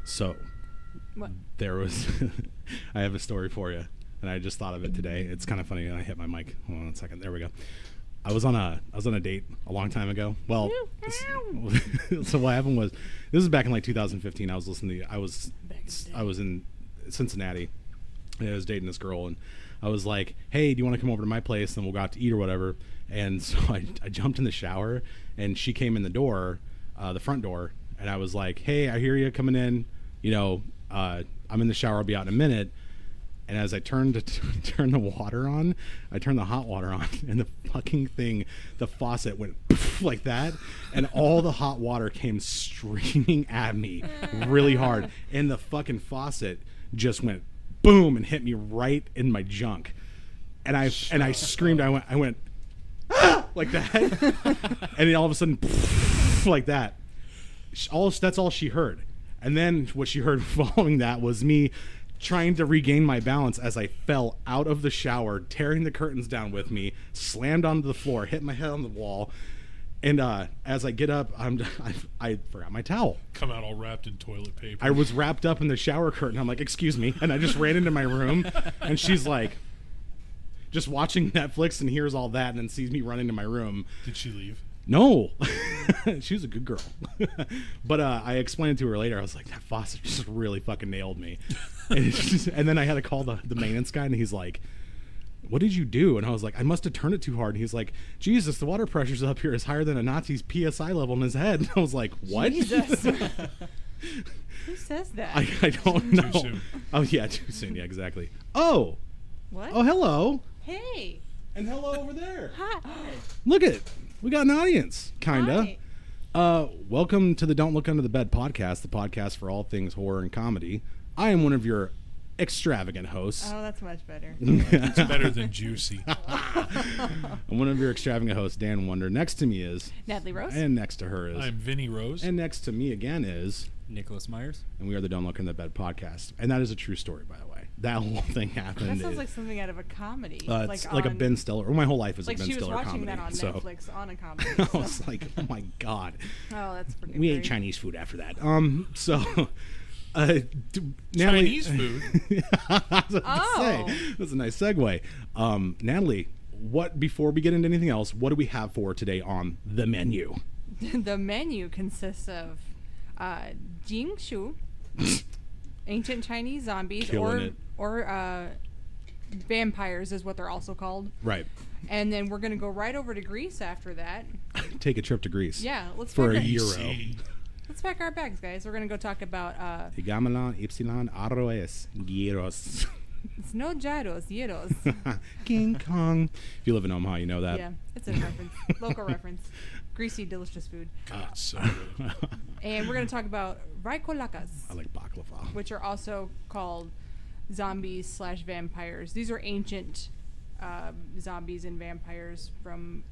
So, What? there was, I have a story for you, and I just thought of it today. It's kind of funny, and I hit my mic. Hold on a second. There we go. I was on a date a long time ago. Well, so what happened was, this is back in like 2015. I was in Cincinnati, and I was dating this girl, and I was like, hey, do you want to come over to my place and we'll go out to eat or whatever? And so I jumped in the shower, and she came in the door, the front door, and I was like, hey, I hear you coming in, I'm in the shower, I'll be out in a minute. And as I turned to turn the water on, I turned the hot water on, and the fucking thing, the faucet went like that, and all the hot water came streaming at me really hard, and the fucking faucet just went boom and hit me right in my junk, and I screamed. I went ah! Like that, and then all of a sudden like that. That's all she heard, and then what she heard following that was me trying to regain my balance as I fell out of the shower, tearing the curtains down with me, slammed onto the floor, hit my head on the wall, and as I get up, I forgot my towel. Come out all wrapped in toilet paper. I was wrapped up in the shower curtain. I'm like, excuse me, and I just ran into my room, and she's like, just watching Netflix and hears all that, and then sees me run into my room. Did she leave? No, she was a good girl. But I explained to her later. I was like, that faucet just really fucking nailed me. And then I had to call the maintenance guy, and he's like, what did you do? And I was like, I must have turned it too hard. And he's like, Jesus, the water pressure's up here is higher than a Nazi's PSI level in his head. And I was like, what? Jesus. Who says that? I don't know. Too soon. Oh, yeah, too soon. Yeah, exactly. Oh. What? Oh, hello. Hey. And hello over there. Hi. Look at it. We got an audience, kinda. Hi. Welcome to the Don't Look Under the Bed podcast, the podcast for all things horror and comedy. I am one of your extravagant hosts. Oh, that's much better. It's better than juicy. I'm one of your extravagant hosts, Dan Wonder. Next to me is Natalie Rose. and next to her is I'm Vinny Rose. and next to me again is Nicholas Myers. and we are the Don't Look Under the Bed podcast. And that is a true story, by the way. That whole thing happened. That sounds like something out of a comedy. It's like a Ben Stiller. My whole life is like a Ben she was Stiller watching comedy. that on so Netflix on a comedy. I was like, oh my god. Oh, that's freaking We great. ate Chinese food after that. So, Natalie, Chinese food. I was about to say, Oh. that's a nice segue. Natalie, before we get into anything else, what do we have for today on the menu? The menu consists of jingshu, ancient Chinese zombies, Killing or vampires is what they're also called. Right. And then we're gonna go right over to Greece after that. Take a trip to Greece. Yeah, let's For pack a our, euro. See. let's pack our bags, guys. We're gonna go talk about Gamelan, Ypsilon, Arroes, Gyros. it's no gyros, gyros. King Kong. If you live in Omaha, you know that. Yeah, it's a reference, local reference. Greasy, delicious food. God, so good. And we're gonna talk about raikolakas, I like baklava. which are also called zombies/vampires. These are ancient zombies and vampires from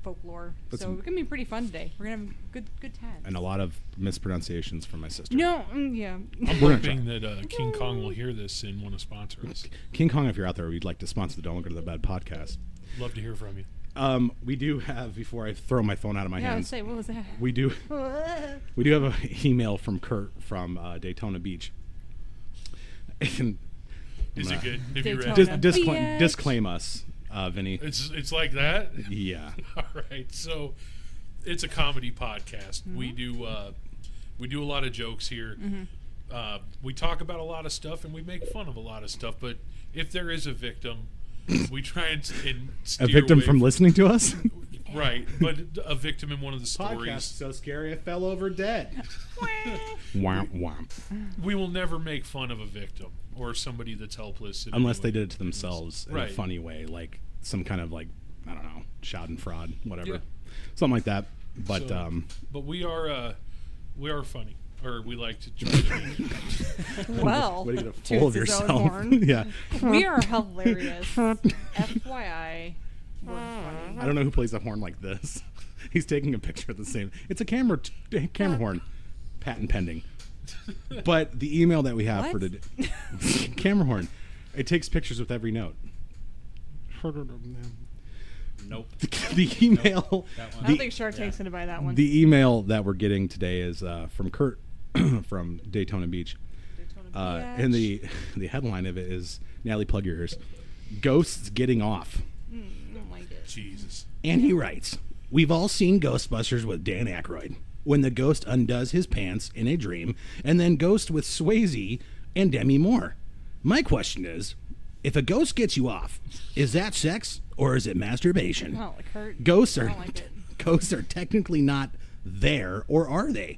folklore. That's So it's gonna be pretty fun today. We're gonna have good times. And a lot of mispronunciations from my sister. No, yeah. I'm We're gonna hoping that King Kong will hear this and want to sponsor us. King Kong, if you're out there, we'd like to sponsor the Don't Look Under the Bed podcast. Love to hear from you. We do have, before I throw my phone out of my Yeah, hands, say what was that? we do have an email from Kurt from Daytona Beach. And Is it good? Have you read Daytona. it? disclaim us, Vinny. It's like that? Yeah. All right. So it's a comedy podcast. Mm-hmm. We do a lot of jokes here. Mm-hmm. We talk about a lot of stuff and we make fun of a lot of stuff. But if there is a victim, we try and steer A victim away from listening to us? right. But a victim in one of the Podcast stories. so scary I fell over dead. Womp womp. We will never make fun of a victim or somebody that's helpless. in Unless any they way. did it to themselves in a Right. funny way, like some kind of, like, I don't know, schadenfreude, whatever. Yeah. Something like that. But So, but we are funny, or we like to try to be. Well, way to get a toots full of his own yourself. horn. Yeah. We are hilarious. FYI. We're funny. I don't know who plays a horn like this. He's taking a picture of the same. It's a camera horn. Patent pending. But the email that we have for What? today, camera horn, it takes pictures with every note. Nope. The email. That one. I don't think Shark Tank's gonna buy that one. The email that we're getting today is from Kurt from Daytona Beach. Daytona And the headline of it is, Natalie, plug your ears, Ghosts Getting Off. I don't like it. Jesus. And he writes, we've all seen Ghostbusters with Dan Aykroyd, when the ghost undoes his pants in a dream, and then Ghost with Swayze and Demi Moore. My question is, if a ghost gets you off, is that sex or is it masturbation? I don't like Kurt. Ghosts I are don't like it. ghosts are technically not there, or are they?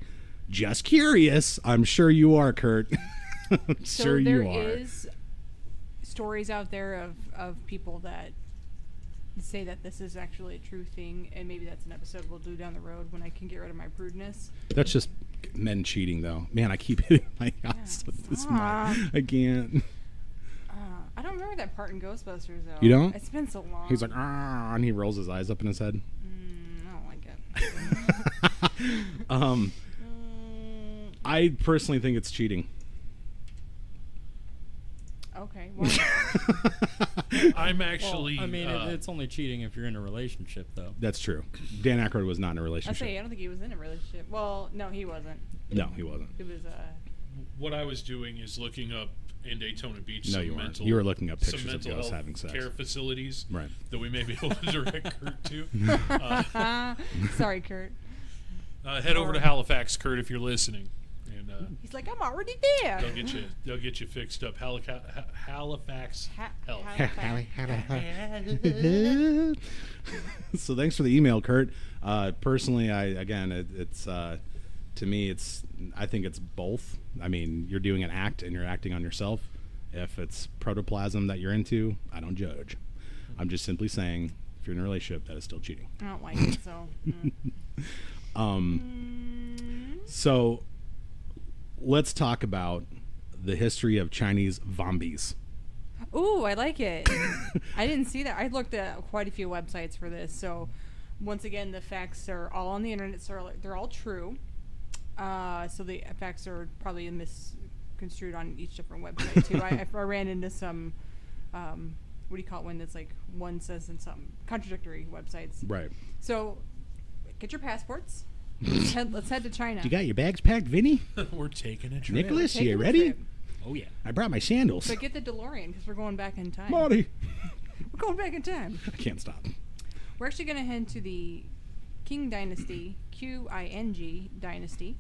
Just curious. I'm sure you are, Kurt. I'm So sure there you are. is stories out there of people that say that this is actually a true thing, and maybe that's an episode we'll do down the road when I can get rid of my prudeness. That's just men cheating, though. Man, I keep hitting my house with this mic. I can't. I don't remember that part in Ghostbusters though. You don't? It's been so long. He's like, ah, and he rolls his eyes up in his head. I don't like it. I personally think it's cheating. Okay. Well, I'm actually. Well, I mean, it's only cheating if you're in a relationship, though. That's true. Dan Aykroyd was not in a I relationship. say I don't think he was in a relationship. Well, no, he wasn't. No, he wasn't. It was what I was doing is looking up in Daytona Beach. No, some you weren't. mental, You were looking up some pictures of mental ghosts health having sex. care facilities Right. that we may be able to direct Kurt to. sorry, Kurt. Head over to Halifax, Kurt, if you're listening, and He's like, I'm already there. they'll get you fixed up. Halifax Health. So thanks for the email, Kurt. Personally, it's to me, I think it's both. I mean, you're doing an act and you're acting on yourself. If it's protoplasm that you're into, I don't judge. I'm just simply saying, if you're in a relationship, that is still cheating. I don't like it, so. So let's talk about the history of Chinese Vombies. Ooh, I like it. I didn't see that. I looked at quite a few websites for this. So, once again, the facts are all on the internet. So they're all true. So the facts are probably misconstrued on each different website too. I ran into some, what do you call it when it's like one says and some contradictory websites. Right. So, get your passports. Let's head to China. You got your bags packed, Vinny? We're taking a trip. Nicholas, Taking you a ready? trip. Oh, yeah. I brought my sandals. But get the DeLorean because we're going back in time. Marty. We're going back in time. I can't stop. We're actually going to head to the Qing Dynasty, Qing Dynasty,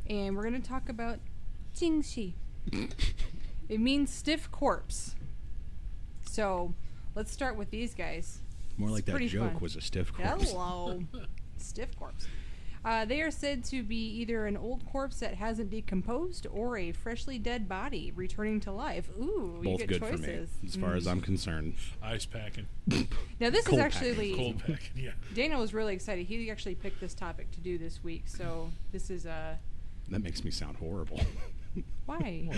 and we're going to talk about Jingxi. It means stiff corpse. So let's start with these guys. More like It's that pretty joke fun. was a stiff corpse. Hello. Stiff corpse. They are said to be either an old corpse that hasn't decomposed or a freshly dead body returning to life. Ooh, you Both get good choices. for me, as far as I'm concerned. Ice packing. Now this Cold is actually Cold packing, yeah. Dana was really excited. He actually picked this topic to do this week. So this is That makes me sound horrible. why?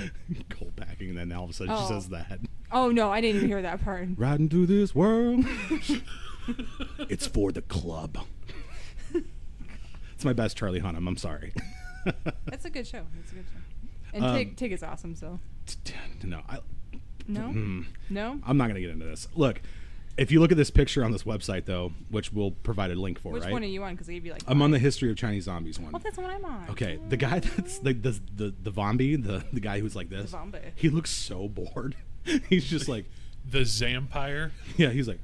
Cold packing, and then all of a sudden she Oh. says that. Oh no, I didn't even hear that part. Riding through this world. It's for the club. It's my best Charlie Hunnam. I'm sorry. That's a good show. It's a good show. And Tig is awesome. So No, no. I'm not going to get into this. Look, if you look at this picture on this website, though, which we'll provide a link for, Which right? one are you on? Because I gave you like. I'm on the 5. history of Chinese zombies one. Oh, that's the one I'm on. Okay, the guy that's the zombie, the guy who's like this. The zombie. He looks so bored. He's just like, The Zampire. yeah, he's like,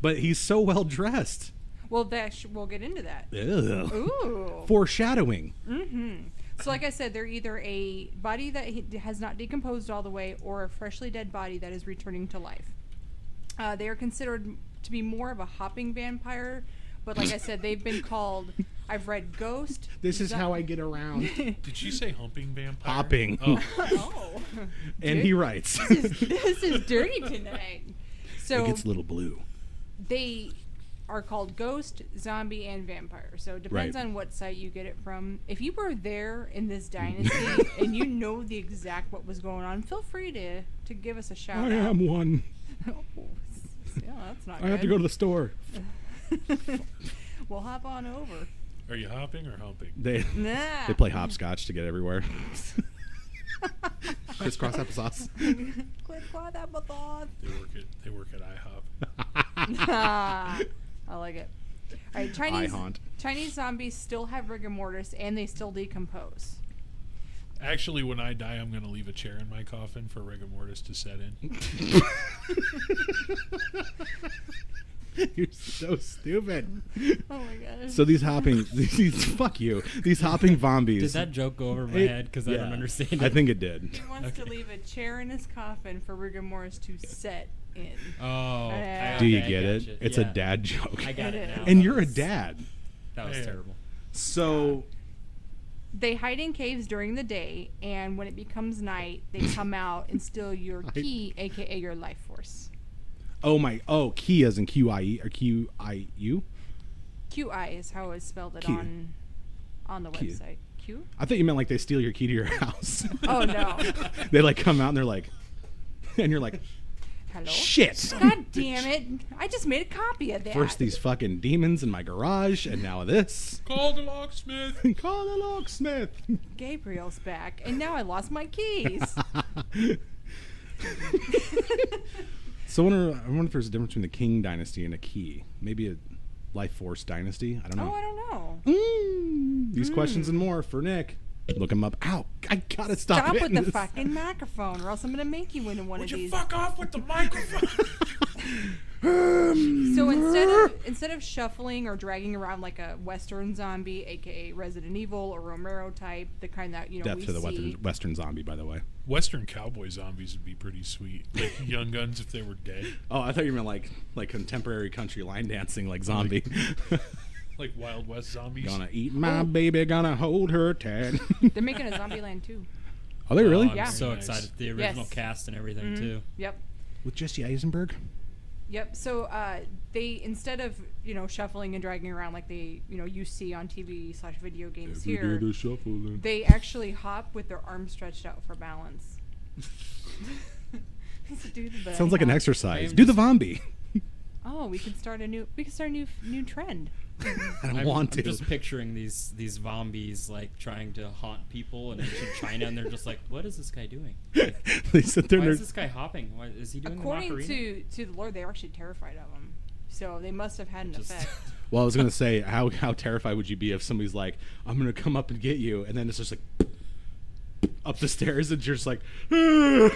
but he's so well dressed. Well, we'll get into that. Ugh. Ooh. Foreshadowing. So, like I said, they're either a body that has not decomposed all the way, or a freshly dead body that is returning to life. They are considered to be more of a hopping vampire, but like I said, they've been called. I've read ghost. This is how I get around. Did she say humping vampire? Hopping. Oh, Oh. And he writes. This is dirty tonight. So It gets a little blue. they are called ghost, zombie, and vampire. So it depends Right. on what site you get it from. If you were there in this dynasty and you know the exact what was going on, feel free to give us a shout I out. am one. Oh, yeah, that's not I good. have to go to the store. We'll hop on over. are you hopping or humping? They Nah. they play hopscotch to get everywhere. Crisscross applesauce. Click claw that applesauce. They work at IHOP. I like it. All right, Chinese. I haunt. Chinese zombies still have rigor mortis and they still decompose. Actually, when I die, I'm going to leave a chair in my coffin for rigor mortis to set in. You're so stupid. Oh my god. So these hopping, fuck you. These hopping zombies. Did that joke go over my head? Because I don't understand it. I think it did. He wants to leave a chair in his coffin for rigor mortis to set in. Oh. Yeah. Do you okay, get it? gotcha. It's a dad joke. I got It it is. now. And That you're a was- dad. That was Yeah. terrible. So They hide in caves during the day, and when it becomes night, they come out and steal your key, aka your life force. key as in QIE or QIU? QI is how it's spelled it Q. on the Q. website. Q? I thought you meant like they steal your key to your house. Oh no. They like come out and they're like, and you're like, Hello? shit. God damn it. I just made a copy of that. First these fucking demons in my garage, and now this. Call the locksmith. Call the locksmith. Gabriel's back, and now I lost my keys. So I wonder if there's a difference between the King Dynasty and a key. Maybe a Life Force Dynasty. I don't know. Oh, I don't know. These questions and more for Nick. Look him up. Ow! I gotta stop Stop with hitting the this. fucking microphone, or else I'm gonna make you into one Would of you these. fuck off with the microphone? So instead of shuffling or dragging around like a Western zombie, aka Resident Evil or Romero type, the kind that we Death to the see. Western zombie, by the way. Western cowboy zombies would be pretty sweet. Like Young Guns if they were dead. Oh, I thought you meant like contemporary country line dancing, like zombie. Like Wild West zombies. Gonna eat my baby, gonna hold her tight. They're making a Zombieland too. Are they really? I'm Yeah. so Nice. excited. The original Yes. cast and everything, Mhm. too. Yep. With Jesse Eisenberg? Yep. So they instead of shuffling and dragging around like they you see on TV/video games here, shuffling. they actually hop with their arms stretched out for balance. So do the Sounds like an hop. exercise. I'm Do the just- Vombi. Oh, we can start a new new trend. I don't want to. I'm just picturing these zombies like trying to haunt people in ancient China, and they're just like, "What is this guy doing? They sit there Why and is they're- this guy hopping? Why is he doing According the Macarena?" to the Lord, they're actually terrified of them. So they must have had an Just- effect. Well, I was gonna say, how terrified would you be if somebody's like, "I'm gonna come up and get you," and then it's just like up the stairs, and you're just like, Well,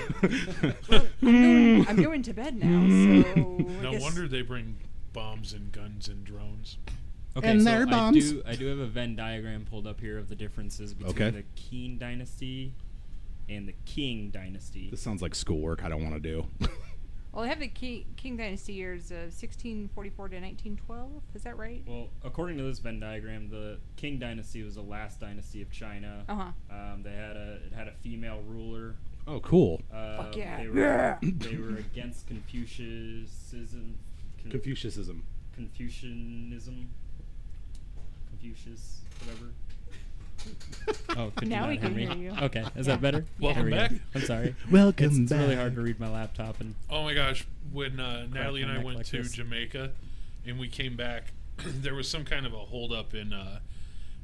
I'm going to bed now, so I No guess- wonder they bring bombs and guns and drones. Okay, And so their I bombs. do have a Venn diagram pulled up here of the differences between Okay. the Qing dynasty and the King dynasty. this sounds like schoolwork I don't want to do. Well, they have the King Dynasty years of 1644 to 1912. Is that right? Well, according to this Venn diagram, the Qing dynasty was the last dynasty of China. Uh huh. It had a female ruler. Oh, cool. Fuck yeah. They were against Confucianism. Confucianism. Confucianism. Confucius, whatever. Oh, could Now you we not can hear hear me? you. Okay, is Yeah. that better? Welcome There we go. back. I'm sorry. Welcome It's really back. hard to read my laptop and Oh my gosh, when Natalie and my I neck went like to this. Jamaica and we came back, there was some kind of a holdup in,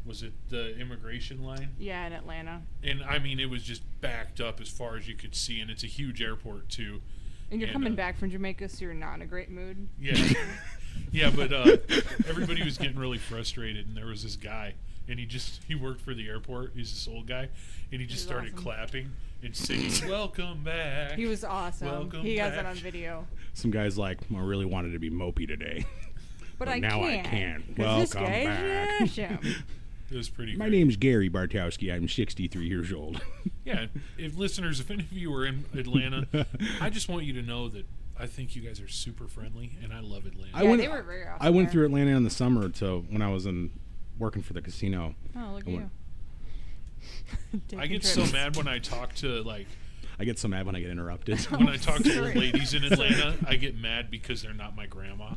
was it the immigration line? Yeah, in Atlanta. And I mean, it was just backed up as far as you could see, and it's a huge airport too. And you're And, coming back from Jamaica, so you're not in a great mood. Yeah, yeah, but everybody was getting really frustrated, and there was this guy, and he worked for the airport. He's this old guy, and he just He's started awesome. clapping and singing "Welcome back." He was awesome. Welcome He has it back. on video. Some guy's like, I really wanted to be mopey today. But But I now I can't. can't. 'cause this Welcome guy's back. awesome. It was pretty. My great. name's Gary Bartowski. I'm 63 years old. Yeah, if listeners, if any of you are in Atlanta, I just want you to know that I think you guys are super friendly, and I love Atlanta. I Yeah, went- they were very awesome. I went there. through Atlanta in the summer to when I was working for the casino. Oh, look I at went- you. I get so mad when I talk to I get so mad when I get interrupted. when I talk to Sorry. old ladies in Atlanta. I get mad because they're not my grandma.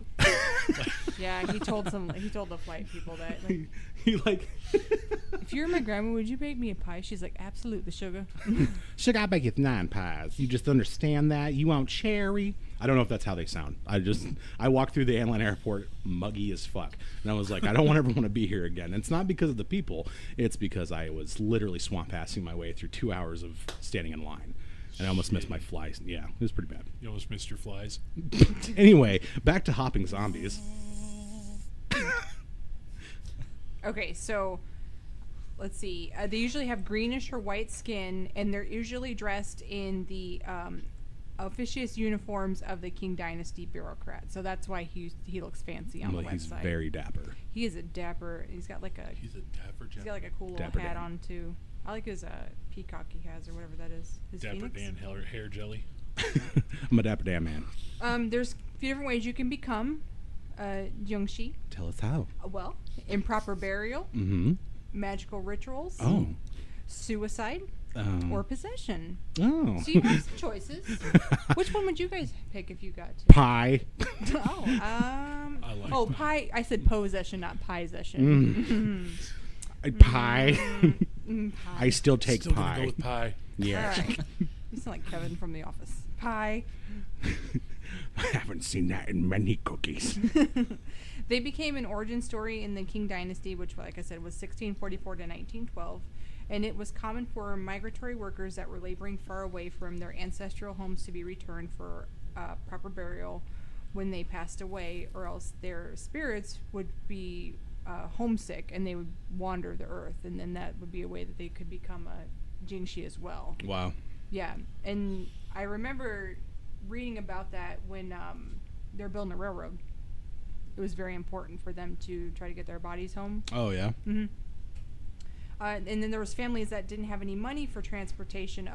Yeah, he told the flight people that. Like, He like, if you were my grandma, would you bake me a pie? She's like, absolutely, sugar. sugar, I bake you 9 pies. You just understand that? You want cherry? I don't know if that's how they sound. I walked through the Atlanta airport muggy as fuck. And I was like, I don't ever want to be here again. And it's not because of the people. It's because I was literally swamp passing my way through 2 hours of standing in line. And I almost missed my flies. Yeah, it was pretty bad. You almost missed your flies. Anyway, back to hopping zombies. Okay, so let's see. They usually have greenish or white skin, and they're usually dressed in the officious uniforms of the Qing Dynasty bureaucrat. So that's why he looks fancy on the He's website. very dapper. He is a dapper. He's got like a he's got like a cool little Dapper hat Dan. on too. I like his peacock he has or whatever that is. His Dapper phoenix? Dan hair jelly. I'm a dapper damn man. There's a few different ways you can become Jungshi. Tell us how. Well, improper burial, Mm-hmm. magical rituals, Oh. suicide, or possession. Oh. So you have some choices. Which one would you guys pick if you got to? Pie. I like pie. I said possession, not pie-session. Pie. Pie. I still take Still pie. gonna go with pie. Yeah. All right. You sound like Kevin from The Office. Pie. I haven't seen that in many cookies. They became an origin story in the Qing Dynasty, which, like I said, was 1644 to 1912. And it was common for migratory workers that were laboring far away from their ancestral homes to be returned for proper burial when they passed away, or else their spirits would be homesick and they would wander the earth. And then that would be a way that they could become a Jingshi as well. Wow. Yeah, and I remember reading about that when they were building a railroad. It was very important for them to try to get their bodies home. Oh, yeah. Mm-hmm. And then there was families that didn't have any money for transportation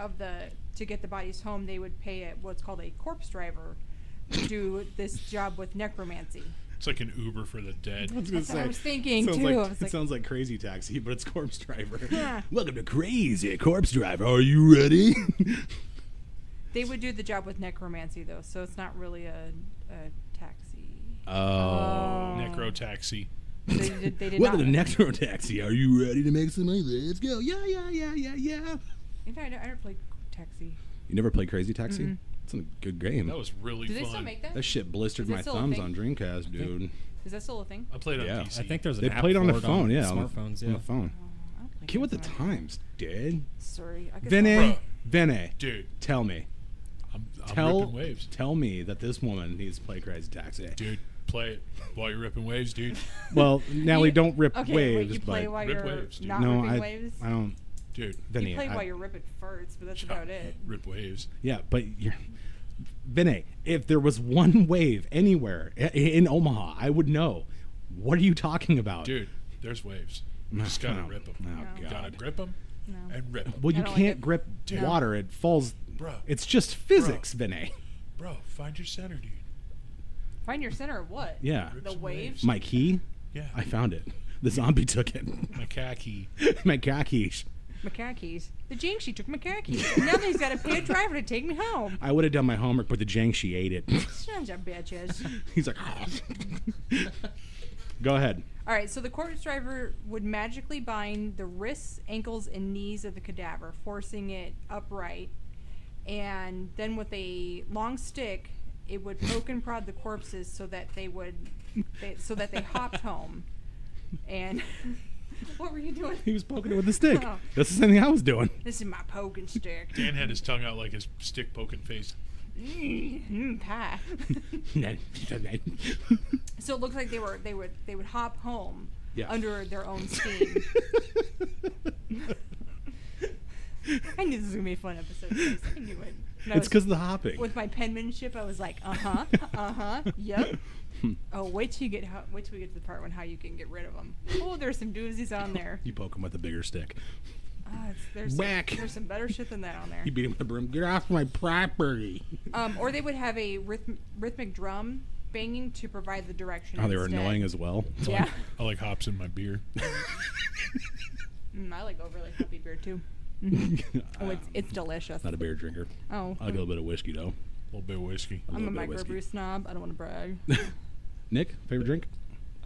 to get the bodies home. They would pay what's called a corpse driver to do this job with necromancy. It's like an Uber for the dead. I was That's what I was thinking sounds too. Like, I was it like, sounds like Crazy Taxi, but it's Corpse Driver. Yeah. Welcome to Crazy Corpse Driver. Are you ready? they would do the job with necromancy though, so it's not really a taxi. Oh. Necro taxi. They did Welcome not. to Necro Taxi. Are you ready to make some money? Let's go. Yeah. I never played taxi. You never played Crazy Taxi? Mm-mm. It's a good game. That was really Do fun. they still make that? That shit blistered Is it my still a thumbs thing? on Dreamcast, dude. Is that still a thing? I played on Yeah. PC. I think there's an They app played on the for it phone, yeah. smartphones, On yeah. the phone. I don't play Get with the games on times, dude. Sorry. I guess Vinny, Bro. Dude, tell me. I'm Tell ripping waves. Tell me that this woman needs to play Crazy Taxi. Dude, play it while you're ripping waves, dude. Well, Natalie, You- don't rip Okay, waves, wait, you play but while Rip you're waves, dude. not no, ripping I waves? I don't. Dude, Vinny, You play I- while you're ripping farts, but that's about it. rip waves. Yeah, but you're. Vinny, if there was one wave anywhere in Omaha, I would know. What are you talking about? Dude, there's waves. You just gotta No. rip them. Oh, No. You gotta God. grip them No. and rip them. Well, you I don't like can't it. grip Dude. water. It falls. Bro, It's just physics, Vinny. bro, find your center, dude. Find your center of what? Yeah. Rip The some waves? My key? Yeah. I found it. The zombie took it. My khaki. My khakis. Macaques. The Jingshi took macaques. Now he's got to pay a driver to take me home. I would have done my homework, but the Jiangshi ate it. Sons of bitches. He's like, go ahead. All right, so the corpse driver would magically bind the wrists, ankles, and knees of the cadaver, forcing it upright. And then with a long stick, it would poke and prod the corpses so that they hopped home. And what were you doing? He was poking it with a stick. Oh. That's the same thing I was doing. This is my poking stick. Dan had his tongue out like his stick poking face. Pie. So it looks like they would hop home Yeah. under their own steam. I knew this was gonna be a fun episode. Guys. I knew it. And I It's was- because of the hopping. with my penmanship, I was like, yep. Oh, wait till we get to the part when how you can get rid of them. Oh, there's some doozies on there. You poke him with a bigger stick. There's Whack. some better shit than that on there. You beat him with a broom. Get off my property. Or they would have a rhythmic drum banging to provide the direction. Oh, they were instead. annoying as well. Yeah. I like hops in my beer. I like overly hoppy beer too. Oh, it's delicious. Not a beer drinker. Oh, I like a little bit of whiskey though. A little bit of whiskey. A I'm a little bit of microbrew whiskey. snob. I don't want to brag. Nick, favorite drink?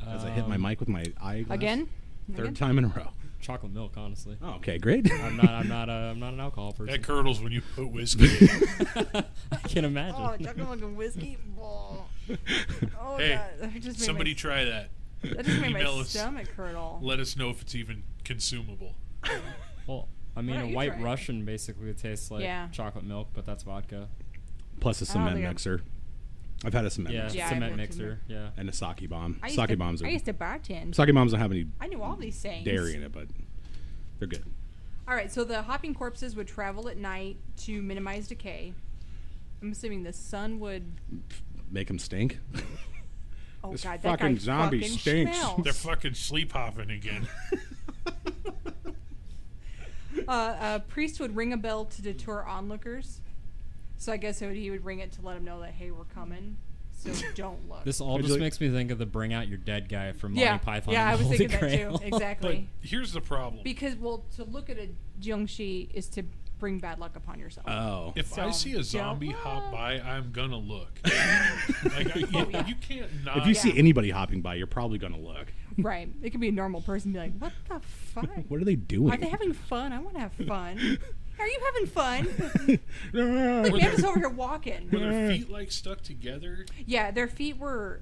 As I hit my mic with my eyeglass. Again? Third time in a row. Chocolate milk, honestly. Oh, okay, great. I'm not an alcohol person. That curdles when you put whiskey in. I can imagine. Oh, chocolate milk and whiskey. Oh, Hey, that just made somebody my, try that. that just made my email us. stomach curdle. Let us know if it's even consumable. Well, I mean, Why a don't you white try it? Russian basically tastes like Yeah. chocolate milk, but that's vodka. Plus a cement think I've- mixer. I've had a cement Yeah, mixer. Yeah, I've cement had mixer. Yeah. And a sake bomb. I used Sake to, bombs are. I used to bartend. Sake bombs don't have any I knew all all these sayings. dairy in it, but they're good. All right, so the hopping corpses would travel at night to minimize decay. I'm assuming the sun would. Make them stink. Oh This God, fucking that guy zombie fucking stinks. smells. They're fucking sleep hopping again. A priest would ring a bell to deter onlookers. So I guess he would ring it to let them know that, hey, we're coming. So don't look. This all Would you just like- makes me think of the Bring Out Your Dead guy from Monty yeah, Python. yeah, and I the was Holy thinking that Grail. too. But Exactly. here's the problem. Because, well, to look at a Jiangshi is to bring bad luck upon yourself. Oh. If I So, see a don't zombie hop look. by, I'm gonna look. You can't not. If you see Yeah. anybody hopping by, you're probably gonna look. Right. It could be a normal person and be like, what the fuck? What are they doing? Are they having fun? I want to have fun. Are you having fun? Ah. Like, man is over here walking. Were their feet like stuck together? Yeah, their feet were,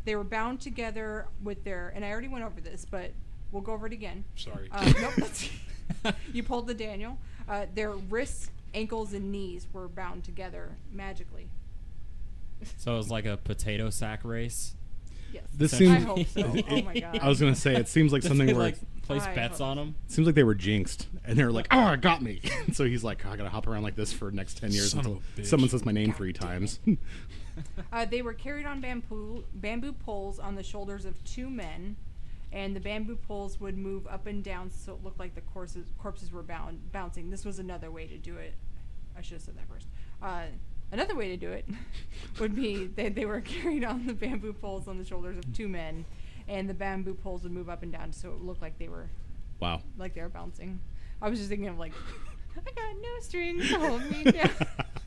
they were bound together with their, and I already went over this, but we'll go over it again. Sorry. Nope, that's, you pulled the Daniel. Their wrists, ankles, and knees were bound together magically. So it was like a potato sack race. Yes. This I seems- hope so. Oh my God. I was gonna say it seems like something They, where like place I bets hope on them. it seems like they were jinxed, and they're like, "Oh, it got me." So he's like, "I gotta hop around like this for the next 10 years Son of until a bitch. someone says my name 3 times." They were carried on bamboo poles on the shoulders of 2 men, and the bamboo poles would move up and down so it looked like the corpses were bouncing. This was another way to do it. I should have said that first. Another way to do it would be they were carried on the bamboo poles on the shoulders of 2 men, and the bamboo poles would move up and down so it looked like they were Wow. bouncing. I was just thinking of like, I got no strings to hold me down.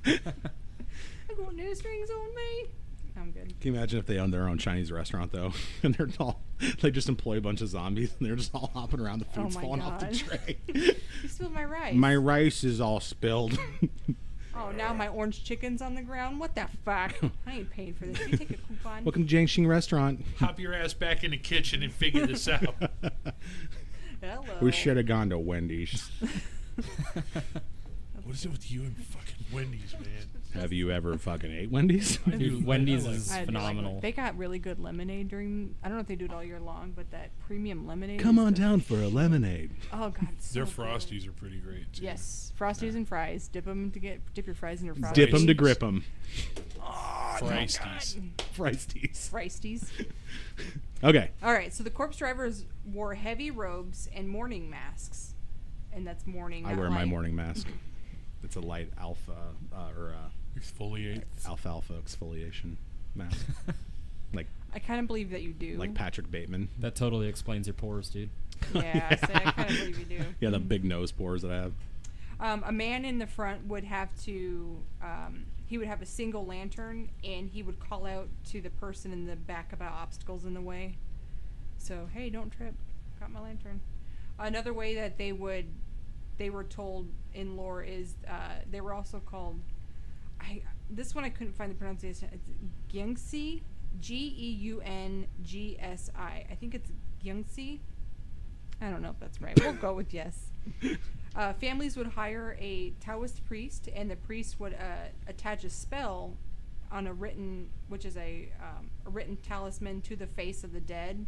I got no strings on me. I'm good. Can you imagine if they owned their own Chinese restaurant though, and they just employ a bunch of zombies and they're just all hopping around, the food's my falling off the God. tray. You spilled my rice. My rice is all spilled. Oh, now my orange chicken's on the ground. What the fuck? I ain't paying for this. You take a coupon. Welcome to Jiangxing Restaurant. Hop your ass back in the kitchen and figure this out. Hello. We should have gone to Wendy's. What is it with you and fucking Wendy's, man? Have you ever fucking ate Wendy's? Dude, Wendy's I like- is I do like phenomenal. it. They got really good lemonade during. I don't know if they do it all year long, but that premium lemonade. Come is on the- down for a lemonade. Oh God, it's so Their good. Frosties are pretty great, too. Yes, Frosties and fries. Dip your fries in your Frosties. Dip 'em to grip 'em. Frosties. Frosties. Frosties. Okay. All right, so the corpse drivers wore heavy robes and mourning masks, and that's mourning. I not wear my light. morning mask. It's a light alpha Exfoliate. alfalfa exfoliation mask. Like I kind of believe that you do. like Patrick Bateman. That totally explains your pores, dude. Yeah, so I kind of believe you do. Yeah, the big nose pores that I have. A man in the front would have to. He would have a single lantern, and he would call out to the person in the back about obstacles in the way. So, hey, don't trip. Got my lantern. Another way that they were told in lore is they were also called. This one I couldn't find the pronunciation. It's Gyungsi, Geungsi. I think it's Gyungsi. I don't know if that's right. We'll go with yes. Families would hire a Taoist priest, and the priest would attach a spell on a written talisman to the face of the dead,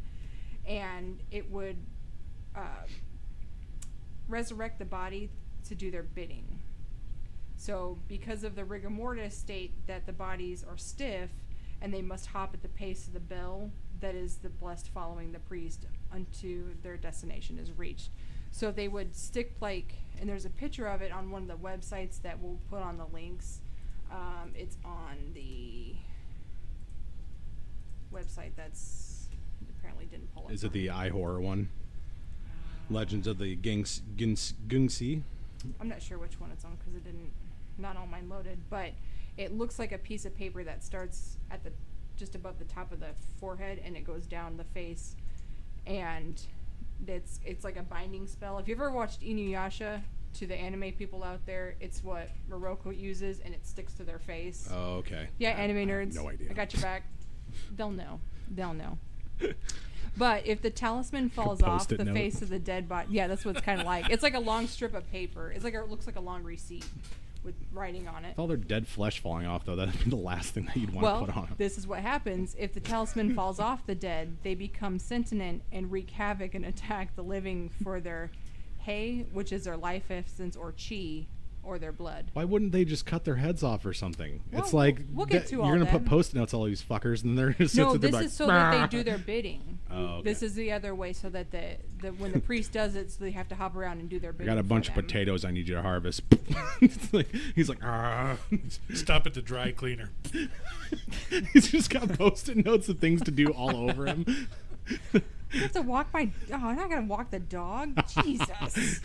and it would resurrect the body to do their bidding. So, because of the rigor mortis state that the bodies are stiff, and they must hop at the pace of the bell that is the blessed following the priest unto their destination is reached. So they would stick and there's a picture of it on one of the websites that we'll put on the links. It's on the website that's apparently didn't pull up. Is it the eye horror one? Legends of the Gungsi. I'm not sure which one it's on because not all mine loaded, but it looks like a piece of paper that starts at just above the top of the forehead and it goes down the face, and it's like a binding spell. If you ever watched Inuyasha, to the anime people out there, it's what Morocco uses, and it sticks to their face. Oh, okay. Yeah, I anime have nerds. no idea. I got your back. They'll know. But if the talisman falls off Post-it the note. face of the dead body, yeah, that's what it's kind of like. It's like a long strip of paper. It looks like a long receipt. with writing on it. With all their dead flesh falling off, though, that'd be the last thing that you'd want to put on them. This is what happens. If the talisman falls off the dead, they become sentient and wreak havoc and attack the living for their hay, which is their life essence, or chi, or their blood. Why wouldn't they just cut their heads off or something? Well, it's like we'll get to all you're gonna put that. Post-it notes all these fuckers, and they're gonna sit No, there this like, is so that they do their bidding. Oh, okay. This is the other way, so that the when the priest does it, so they have to hop around and do their I bidding. got a bunch for of them. potatoes I need you to harvest. It's like, he's like, ah. Stop at the dry cleaner. He's just got Post-it notes of things to do all over him. I have to walk my. Oh, I'm not gonna walk the dog. Jesus.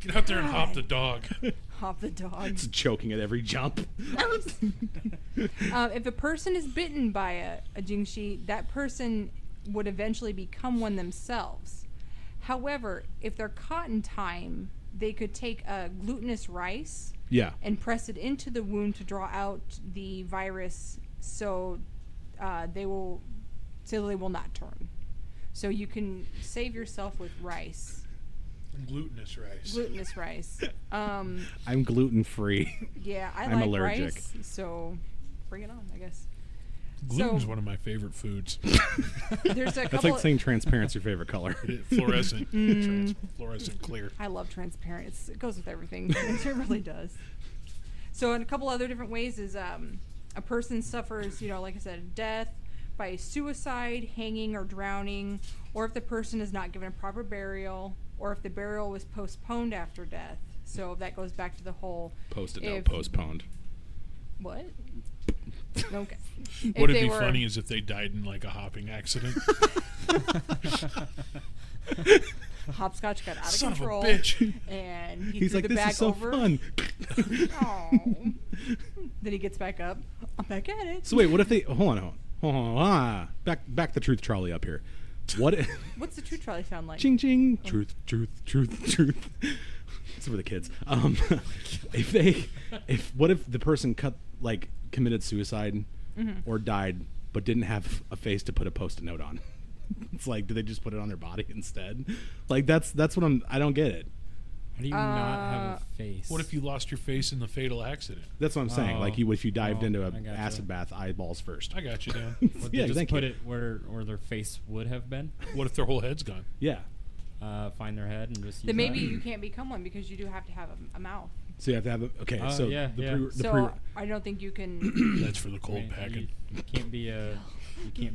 Get out there and hop God. the dog. Hop the dog. It's choking at every jump. If a person is bitten by a jingshi, that person would eventually become one themselves. However, if they're caught in time, they could take a glutinous rice Yeah. and press it into the wound to draw out the virus, so they will not turn. So you can save yourself with rice. Glutinous rice. Glutinous rice. I'm gluten-free. Yeah, I I'm like allergic. rice, so bring it on, I guess. Gluten's So- one of my favorite foods. There's a That's couple. like saying transparent's your favorite color. Fluorescent. Fluorescent clear. I love transparent. It goes with everything. It really does. So, in a couple other different ways is a person suffers, like I said, death by suicide, hanging, or drowning, or if the person is not given a proper burial, or if the burial was postponed after death. So that goes back to the whole Post-it note, if- postponed. what? Okay. Would If it they be were- funny as if they died in like a hopping accident? Hopscotch got out of Son of a control, bitch. and he He's threw like, the this bag is so over. fun. Aw. Then he gets back up. I'm back at it. So wait, what if they hold on. Back the truth trolley up here. What if What's the true trolley sound like? ching ching truth. It's for the kids. What if the person committed suicide or died but didn't have a face to put a Post-it note on? It's like, do they just put it on their body instead? Like that's what I don't get it. How do you not have a face? What if you lost your face in the fatal accident? That's what I'm saying. Oh. Like if you dived Oh, into I an gotcha. acid bath, eyeballs first. I got you, Dan. Would Yeah, they just thank put you. it where their face would have been? What if their whole head's gone? Yeah. Find their head and just use Then maybe that? you can't become one because you do have to have a mouth. So you have to have so yeah, the yeah. So I don't think you can. That's for the I cold mean, packing. You can't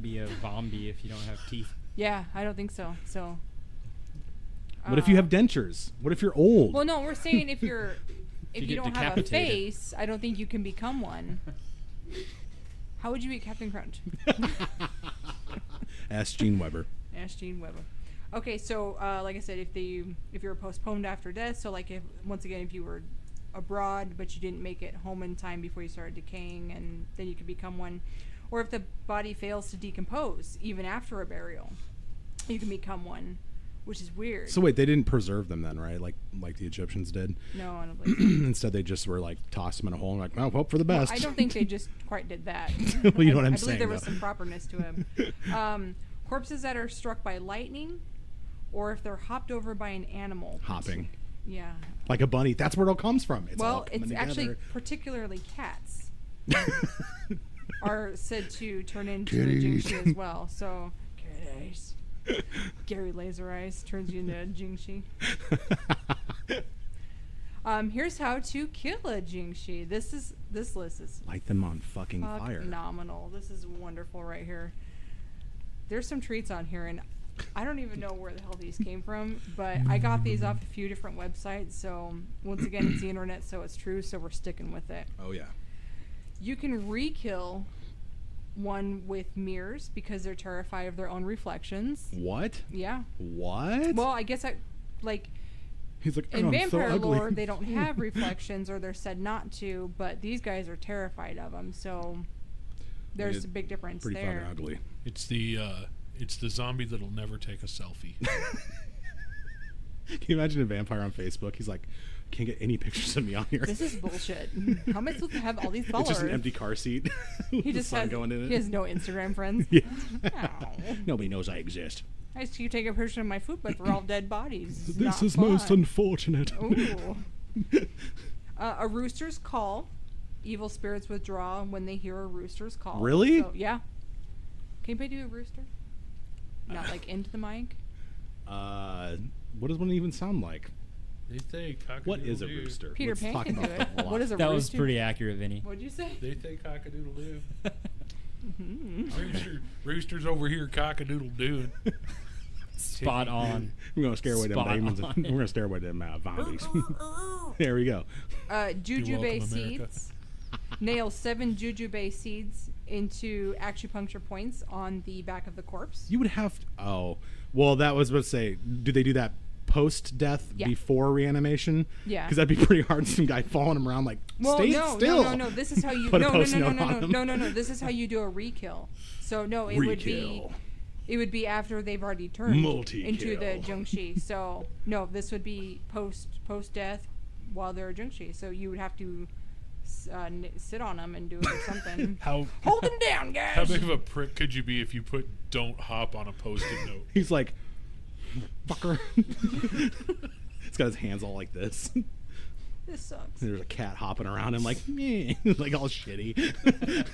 be a zombie if you don't have teeth. Yeah, I don't think so. So. What if you have dentures? What if you're old? Well, no, we're saying if you you get don't have a decapitated. face, I don't think you can become one. How would you beat Captain Crunch? Ask Gene Weber. Ask Gene Weber. Okay, so like I said, if you're postponed after death, so like if you were abroad but you didn't make it home in time before you started decaying, and then you could become one, or if the body fails to decompose even after a burial, you can become one, which is weird. So wait, they didn't preserve them then, right? Like the Egyptians did. No, I don't believe so. Instead, they just were like toss them in a hole and like, well, hope for the best. I don't think they just quite did that. Well, you know what I'm I saying, believe there was though. some properness to him. Corpses that are struck by lightning, or if they're hopped over by an animal. Hopping Yeah. like a bunny. That's where it all comes from. It's all Well, coming it's together. actually particularly cats are said to turn into a Kitties. jingshi as well. So, kitties. Gary Laser Eyes turns you into a jingshi. Here's how to kill a jingshi. This list is Light them on fucking fire. phenomenal. This is wonderful right here. There's some treats on here, and I don't even know where the hell these came from, but I got these off a few different websites. So once again, it's the internet, so it's true. So we're sticking with it. Oh yeah. You can re-kill one with mirrors because they're terrified of their own reflections. What? Yeah. What? Well, I guess He's like, in "Oh, I'm vampire so ugly." lore they don't have reflections, or they're said not to, but these guys are terrified of them. So there's It's a big difference Pretty there. fucking ugly. It's the zombie that'll never take a selfie. Can you imagine a vampire on Facebook? He's like, can't get any pictures of me on here. This is bullshit. How am I supposed to have all these It's followers? just an empty car seat with He the just sun has, going in it. he has no Instagram friends. Yeah. Ow. Nobody knows I exist. I used to take a picture of my food, but they're all dead bodies. It's This not is most fun. unfortunate. Ooh. A rooster's call. Evil spirits withdraw when they hear a rooster's call. Really? So, yeah. Can anybody do a rooster? Not like into the mic? What does one even sound like? They say cock-a-doodle-doo. What is a rooster? Peter Let's Pan talk can do about it. that a lot. What is a That rooster? was pretty accurate, Vinny. What'd you say? They say cock-a-doodle-doo. Mm-hmm. Rooster's over here cock-a-doodle-doo. Spot on. We're gonna scare away them Spot demons. on. We're gonna scare away them zombies. There we go. Jujube You're welcome, America. seeds. Nail 7 jujube seeds into acupuncture points on the back of the corpse. You would have to, oh, well, that was about to say, do they do that post-death Yeah. before reanimation? Yeah. Because that'd be pretty hard. Some guy following him around like, Well, stay no, still. no. This is how you. Put a No. Post-it note on him. No. This is how you do a re-kill. So no, it would be. Re-kill. It would be after they've already turned Multi-kill. into the Jungshi. So no, this would be post-death while they're Jungshi. So you would have to sit on them and do it or something. How Hold them down, guys. how big of a prick could you be if you put "don't hop" on a post-it note? He's like, fucker. He's got his hands all like this. This sucks. There's a cat hopping around him like, meh, like all shitty.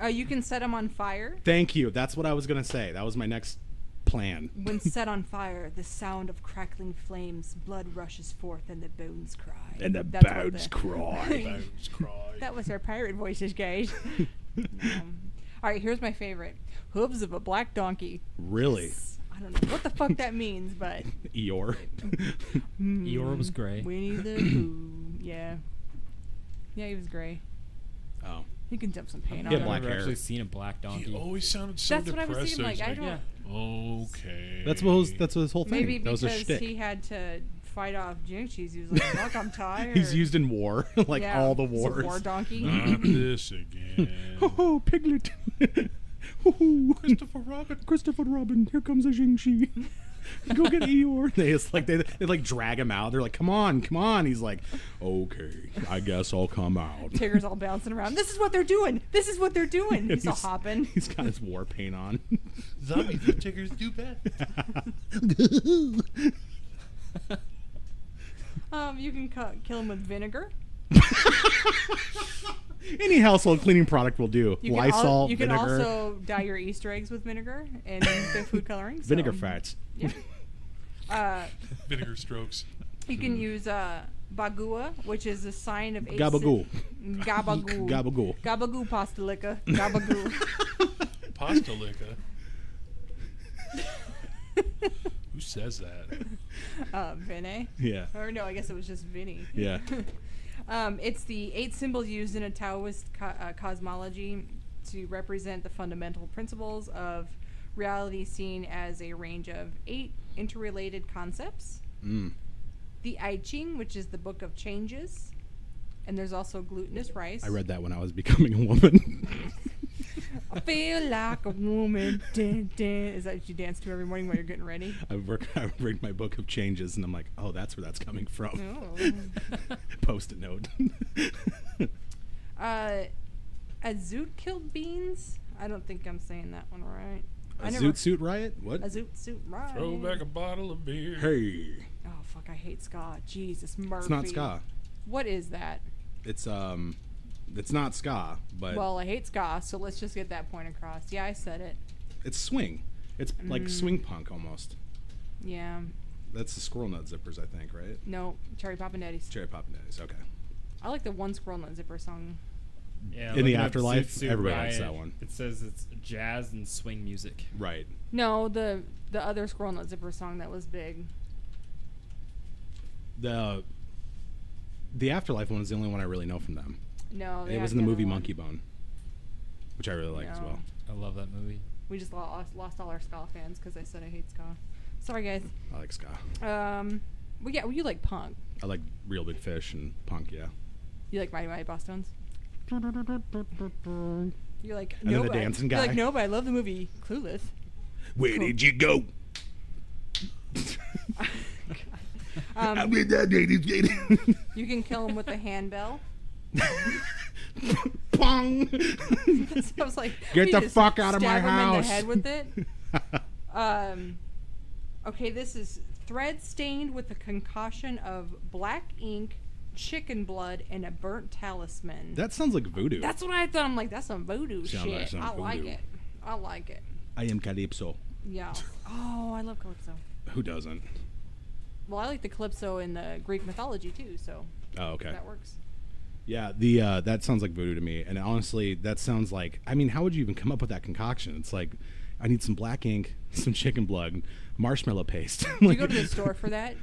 You can set them on fire. Thank you. That's what I was going to say. That was my next plan. When set on fire, the sound of crackling flames, blood rushes forth, and the bones cry. And the That's what bones cry. Bones cry. That was our pirate voices, guys. All right, here's my favorite. Hooves of a black donkey. Really? I don't know what the fuck that means, but... Eeyore. Eeyore was gray. Winnie the Pooh. Yeah. Yeah, he was gray. Oh. He can dump some paint Yeah, on I've black him. never hair. actually seen a black donkey. He always sounded so That's what I was depressed. thinking, so like, it's I don't... Okay. That's his whole thing. Maybe that was because his shtick. he had to fight off Jinxies. He was like, fuck, I'm tired. He's used in war, like Yeah, all the he's a wars. war donkey. Not this again. Oh, Piglet. Oh, Christopher Robin. Here comes a Jingxi. Go get Eeyore. They just like they like drag him out. They're like, come on. He's like, okay, I guess I'll come out. Tigger's all bouncing around. This is what they're doing. He's all hopping. He's got his war paint on. Zombies and Tiggers do bad. You can kill him with vinegar. Any household cleaning product will do. You Lysol, you can vinegar, also dye your Easter eggs with vinegar and the food coloring. So, vinegar fats. Yeah. Vinegar strokes. You can use bagua, which is a sign of Gabagoo. Gabagoo. Gabagoo. Gabagoo pasta liquor. Gabagoo. Pasta liquor. Who says that? Vinny. Yeah. Or no, I guess it was just Vinny. Yeah. It's the 8 symbols used in a Taoist cosmology to represent the fundamental principles of reality seen as a range of 8 interrelated concepts. Mm. The I Ching, which is the book of changes. And there's also glutinous rice. I read that when I was becoming a woman. I feel like a woman. Dun, dun. Is that what you dance to every morning while you're getting ready? I read my book of changes, and I'm like, oh, that's where that's coming from. Oh. Post-it note. A zoot killed beans? I don't think I'm saying that one right. A Zoot Suit Riot? What? A zoot suit right. Throw back a bottle of beer. Hey. Oh fuck! I hate ska. Jesus, Murphy. It's not ska. What is that? It's not ska, but Well, I hate ska, so let's just get that point across. Yeah, I said it. it's swing. It's like swing punk almost. Yeah. That's the Squirrel Nut Zippers, I think, right? No, Cherry Poppinettis. Cherry Pop Daddies. Okay. I like the one Squirrel Nut Zipper song. Yeah, In the looking up afterlife, Zoot Suit everybody Riot, likes that one. It says it's jazz and swing music. Right. No, the other Squirrel Nut Zipper song that was big. The Afterlife one is the only one I really know from them. No, they It had was in the movie other one. Monkey Bone, which I really like as No. well. I love that movie. We just lost all our ska fans because I said I hate ska. Sorry, guys. I like ska. Well, yeah, you like punk. I like Real Big Fish and punk, yeah. You like Mighty Mighty Boss Tones. You're like And then the but- dancing You're like guy. no, but I love the movie Clueless. Where Cool. did you go? I mean, that lady. You can kill him with the handbell. Pong. So I was like, Get we the just fuck out of my stab him in the house. head with it. Okay, this is thread stained with a concoction of black ink, chicken blood, and a burnt talisman. That sounds like voodoo. That's what I thought. I'm like, that's some voodoo Sounds like shit. some I like voodoo. it. I like it. I am Calypso. Yeah. Oh, I love Calypso. Who doesn't? Well, I like the Calypso in the Greek mythology too, so Oh, okay. that works. Yeah, the that sounds like voodoo to me. And honestly, that sounds like, I mean, how would you even come up with that concoction? It's like, I need some black ink, some chicken blood, marshmallow paste. Do you go to the store for that?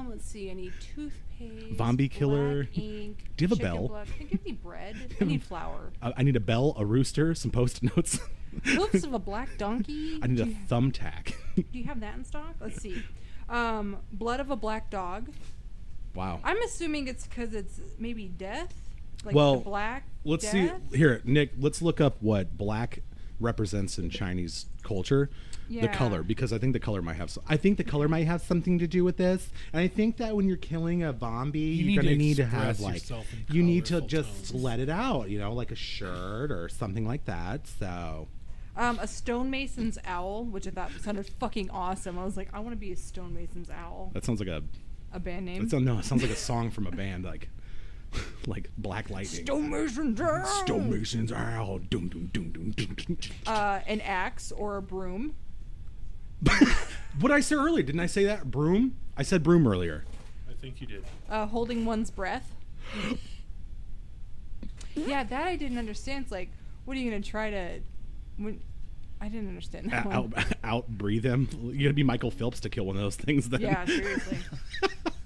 Let's see. I need toothpaste. Zombie killer. Black ink. Do you have a chicken bell? Blood. I think I need bread. I need flour. I need a bell, a rooster, some post-it notes. Hoofs of a black donkey. I need do a you, thumbtack. do you have that in stock? Let's see. Blood of a black dog. Wow. I'm assuming it's because it's maybe death. Like Well, the black. Let's death? see here, Nick. Let's look up what black represents in Chinese culture. The Yeah. color, because I think the color might have. I think the color might have something to do with this, and I think that when you're killing a zombie, you're gonna need to have express like yourself in you need to colorful just tones. let it out, like a shirt or something like that. So A stonemason's owl, which I thought sounded fucking awesome. I was like, I want to be a stonemason's owl. that sounds like A band name. it sounds like a song from a band like like Black Lightning. Stonemason's owl. Stonemason's owl. Dun, dun, dun, dun, dun, dun, dun. An axe or a broom. What did I say earlier? Didn't I say that? Broom? I said broom earlier. I think you did. Holding one's breath. Yeah, that I didn't understand. It's like, what are you gonna try to? I didn't understand that one. Out breathe him. You're gonna be Michael Phelps to kill one of those things then. Yeah, seriously.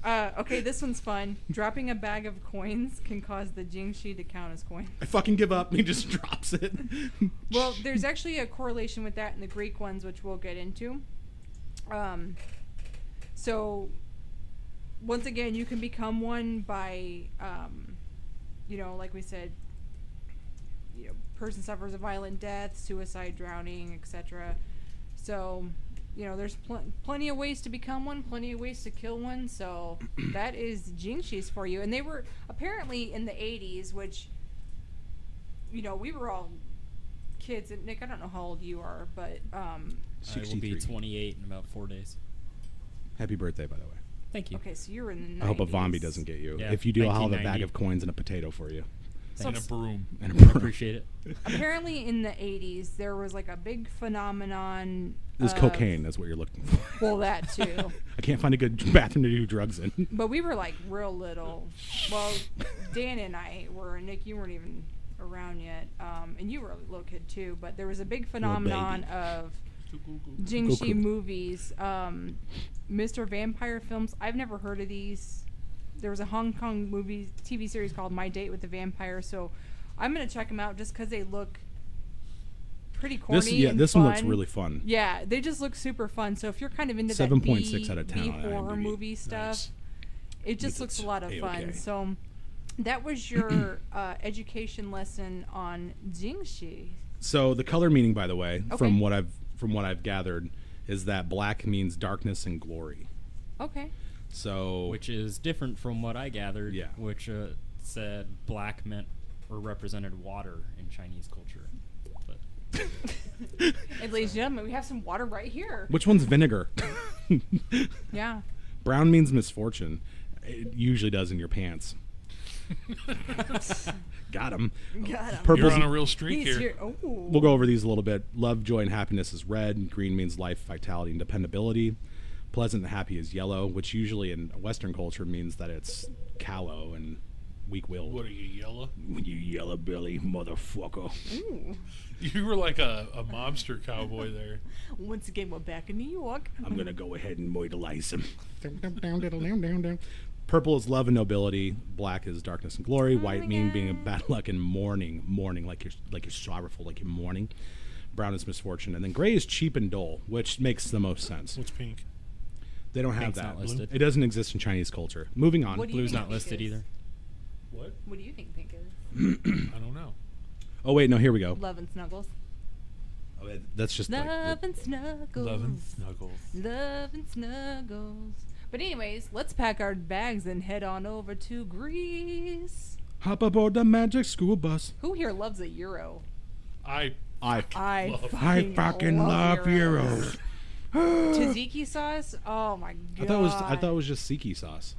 Okay, this one's fun. Dropping a bag of coins can cause the jingxi to count as coins. I fucking give up. He just drops it. Well, there's actually a correlation with that in the Greek ones, which we'll get into. So, once again, you can become one by, like we said, person suffers a violent death, suicide, drowning, etc. So, there's plenty of ways to become one, plenty of ways to kill one. So, that is jingxis for you. And they were apparently in the 80s, which, we were all kids. And Nick, I don't know how old you are, but I will be 28 in about 4 days. Happy birthday, by the way. Thank you. okay, so you're in the 90s. I hope a zombie doesn't get you. Yeah, If you do, I'll have a 1990. bag of coins and a potato for you. So And a broom. And a broom. Appreciate it. apparently in the 80s, there was like a big phenomenon. It was of- cocaine. That's what you're looking for. Well, that too. I can't find a good bathroom to do drugs in. But we were like real little. Well, Dan and I were. Nick, you weren't even around yet, and you were a little kid too. But there was a big phenomenon baby. of Goku. jingxi movies, Mr. Vampire films. I've never heard of these. There was a Hong Kong movie TV series called My Date with the Vampire. So I'm gonna check them out just because they look pretty corny. and This one looks fun. really fun. Yeah, they just look super fun. So if you're kind of into 7.6 that out of 10 B on horror IMDb. movie stuff, Nice. it just Means looks it's a lot of A-okay. fun. So that was your education lesson on jingxi. So the color meaning, by the way, Okay. from what I've gathered, is that black means darkness and glory. Okay. So Which is different from what I gathered, Yeah. which said black meant or represented water in Chinese culture. But And ladies and gentlemen, we have some water right here. which one's vinegar? Yeah. Brown means misfortune. It usually does in your pants. Got him. Got 'em. Purple's You're on a real streak He's here. here. Oh. We'll go over these a little bit. Love, joy, and happiness is red. Green means life, vitality, and dependability. Pleasant and happy is yellow, which usually in Western culture means that it's callow and weak-willed. What are you, yellow? You yellow belly motherfucker. Ooh. You were like a mobster cowboy there. Once again, we're back in New York. I'm gonna go ahead and moidalize him. Purple is love and nobility. Black is darkness and glory. White my mean being a God. bad luck and mourning, like you're sorrowful, like you're mourning. Brown is misfortune, and then gray is cheap and dull, which makes the most sense. What's pink? They don't have Pink's that. not listed. It doesn't exist in Chinese culture. Moving on. What do you blue's think not pink listed is? either. What? What do you think pink is? I don't know. Oh wait, no, here we go. Love and snuggles. Oh, that's just like Love and snuggles. Love and snuggles. Love and snuggles. But anyways, let's pack our bags and head on over to Greece. hop aboard the magic school bus. Who here loves a euro? I I I fucking love euros. Tzatziki sauce? Oh my god. I thought it was just Siki sauce.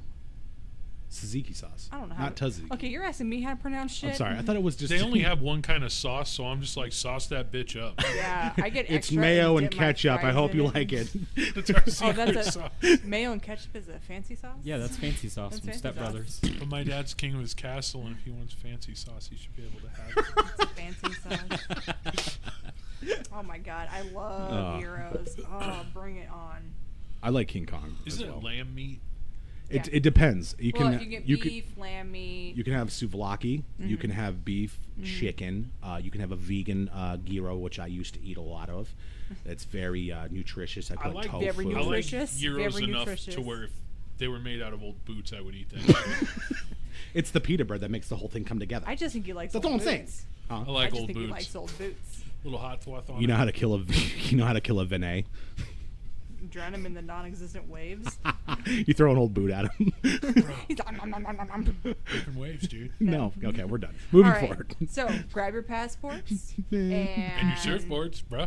Tzatziki sauce. I don't know how. Not tzatziki. Okay, you're asking me how to pronounce shit. I'm sorry. I thought it was just. They only have one kind of sauce, so I'm just like, sauce that bitch up. Yeah, I get It's extra mayo and dip my ketchup. I fries hope in you it. like it. That's our Oh, secret that's sauce. mayo and ketchup is a fancy sauce. Yeah, that's fancy sauce That's from fancy Step sauce. Brothers. But my dad's king of his castle, and if he wants fancy sauce, he should be able to have it. It's a fancy sauce. Oh my god, I love gyros. Oh, bring it on. I like King Kong. Isn't as well. it lamb meat? Yeah. It depends. You Well, can you get you beef, lamb meat. You can have souvlaki. You Mhm. can have beef, chicken. You can have a vegan gyro, which I used to eat a lot of. It's very nutritious. I I put like tofu. Very I like nutritious. gyros Very enough nutritious. to where if they were made out of old boots, I would eat that. It's the pita bread that makes the whole thing come together. I just think he likes That's old all I'm saying. boots. Huh? I I like just old think he boots. likes old boots. Little hot twat on You know it. how to kill a you know how to kill a Vinay. Drown him in the non-existent waves. You throw an old boot at him. He's like, nom, nom, nom, nom, nom. Different waves, dude. No. Okay, we're done. Moving All right, forward. So grab your passports and And your surfboards, bro.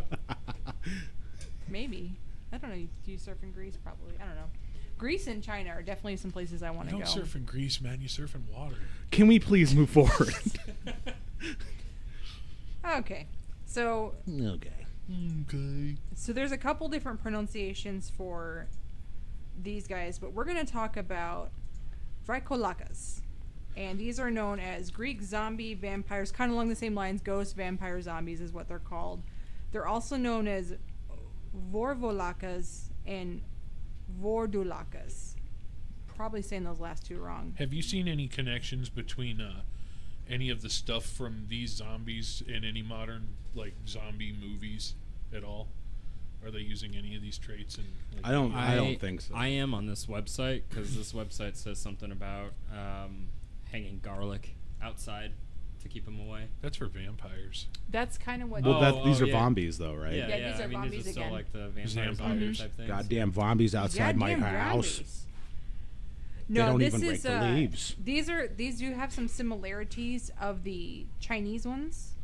Maybe. I don't know. Do you surf in Greece? Probably. I don't know. Greece and China are definitely some places I want You to don't go. surf in Greece, man. You surf in water. Can we please move forward? Okay. So Okay. Okay. there's a couple different pronunciations for these guys, but we're going to talk about Vrykolakas. And these are known as Greek zombie vampires, kind of along the same lines. Ghost vampire zombies is what they're called. They're also known as Vorvolakas and Vordulakas. Probably saying those last two wrong. Have you seen any connections between any of the stuff from these zombies in any modern like zombie movies at all? Are they using any of these traits? And like, I don't think so. I am on this website because this website says something about hanging garlic outside to keep them away. That's for vampires. That's kind of what. Well, these are yeah. Vombies, though, right? Yeah, Yeah, these are I mean, Vombies these are still again. like the vampire Vampires. type things. Goddamn Vombies outside my Goddamn house. zombies. They No, don't this even is rake the leaves. these do have some similarities of the Chinese ones,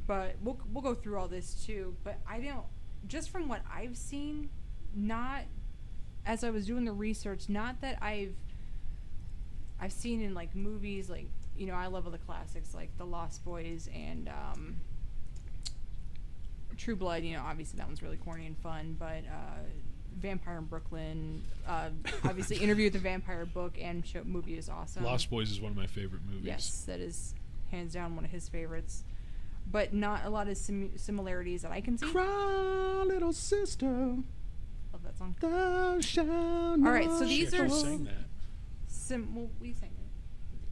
but we'll go through all this too. But I don't, just from what I've seen, not as I was doing the research, not that I've seen in like movies, like, you know, I love all the classics like The Lost Boys and True Blood. You know, obviously that one's really corny and fun, but Vampire in Brooklyn, obviously Interview with the Vampire book and movie is awesome. Lost Boys is one of my favorite movies. Yes, that is hands down one of his favorites, but not a lot of similarities that I can see. Cry, little sister, Love that song. thou shalt All right, so not these Shit, are who sang that? well, we sang it.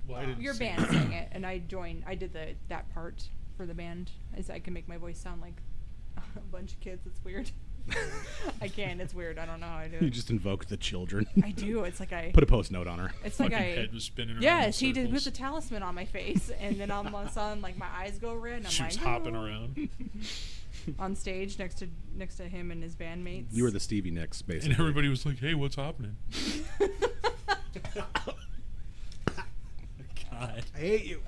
Well, I didn't Your sing band it. sang it, and I did that part for the band, as I can make my voice sound like a bunch of kids. It's weird. I can. It's weird. I don't know how I do You it. just invoke the children. I do. It's like I. Put a post note on her. It's Fucking like I. head was spinning around. Yeah, in she did put circles. the talisman on my face, and then all of a sudden, like my eyes go red, and I'm She like was hopping "Oh," around, on stage next to him and his bandmates. You were the Stevie Nicks, basically. and everybody was like, "Hey, what's happening?" God. I hate you.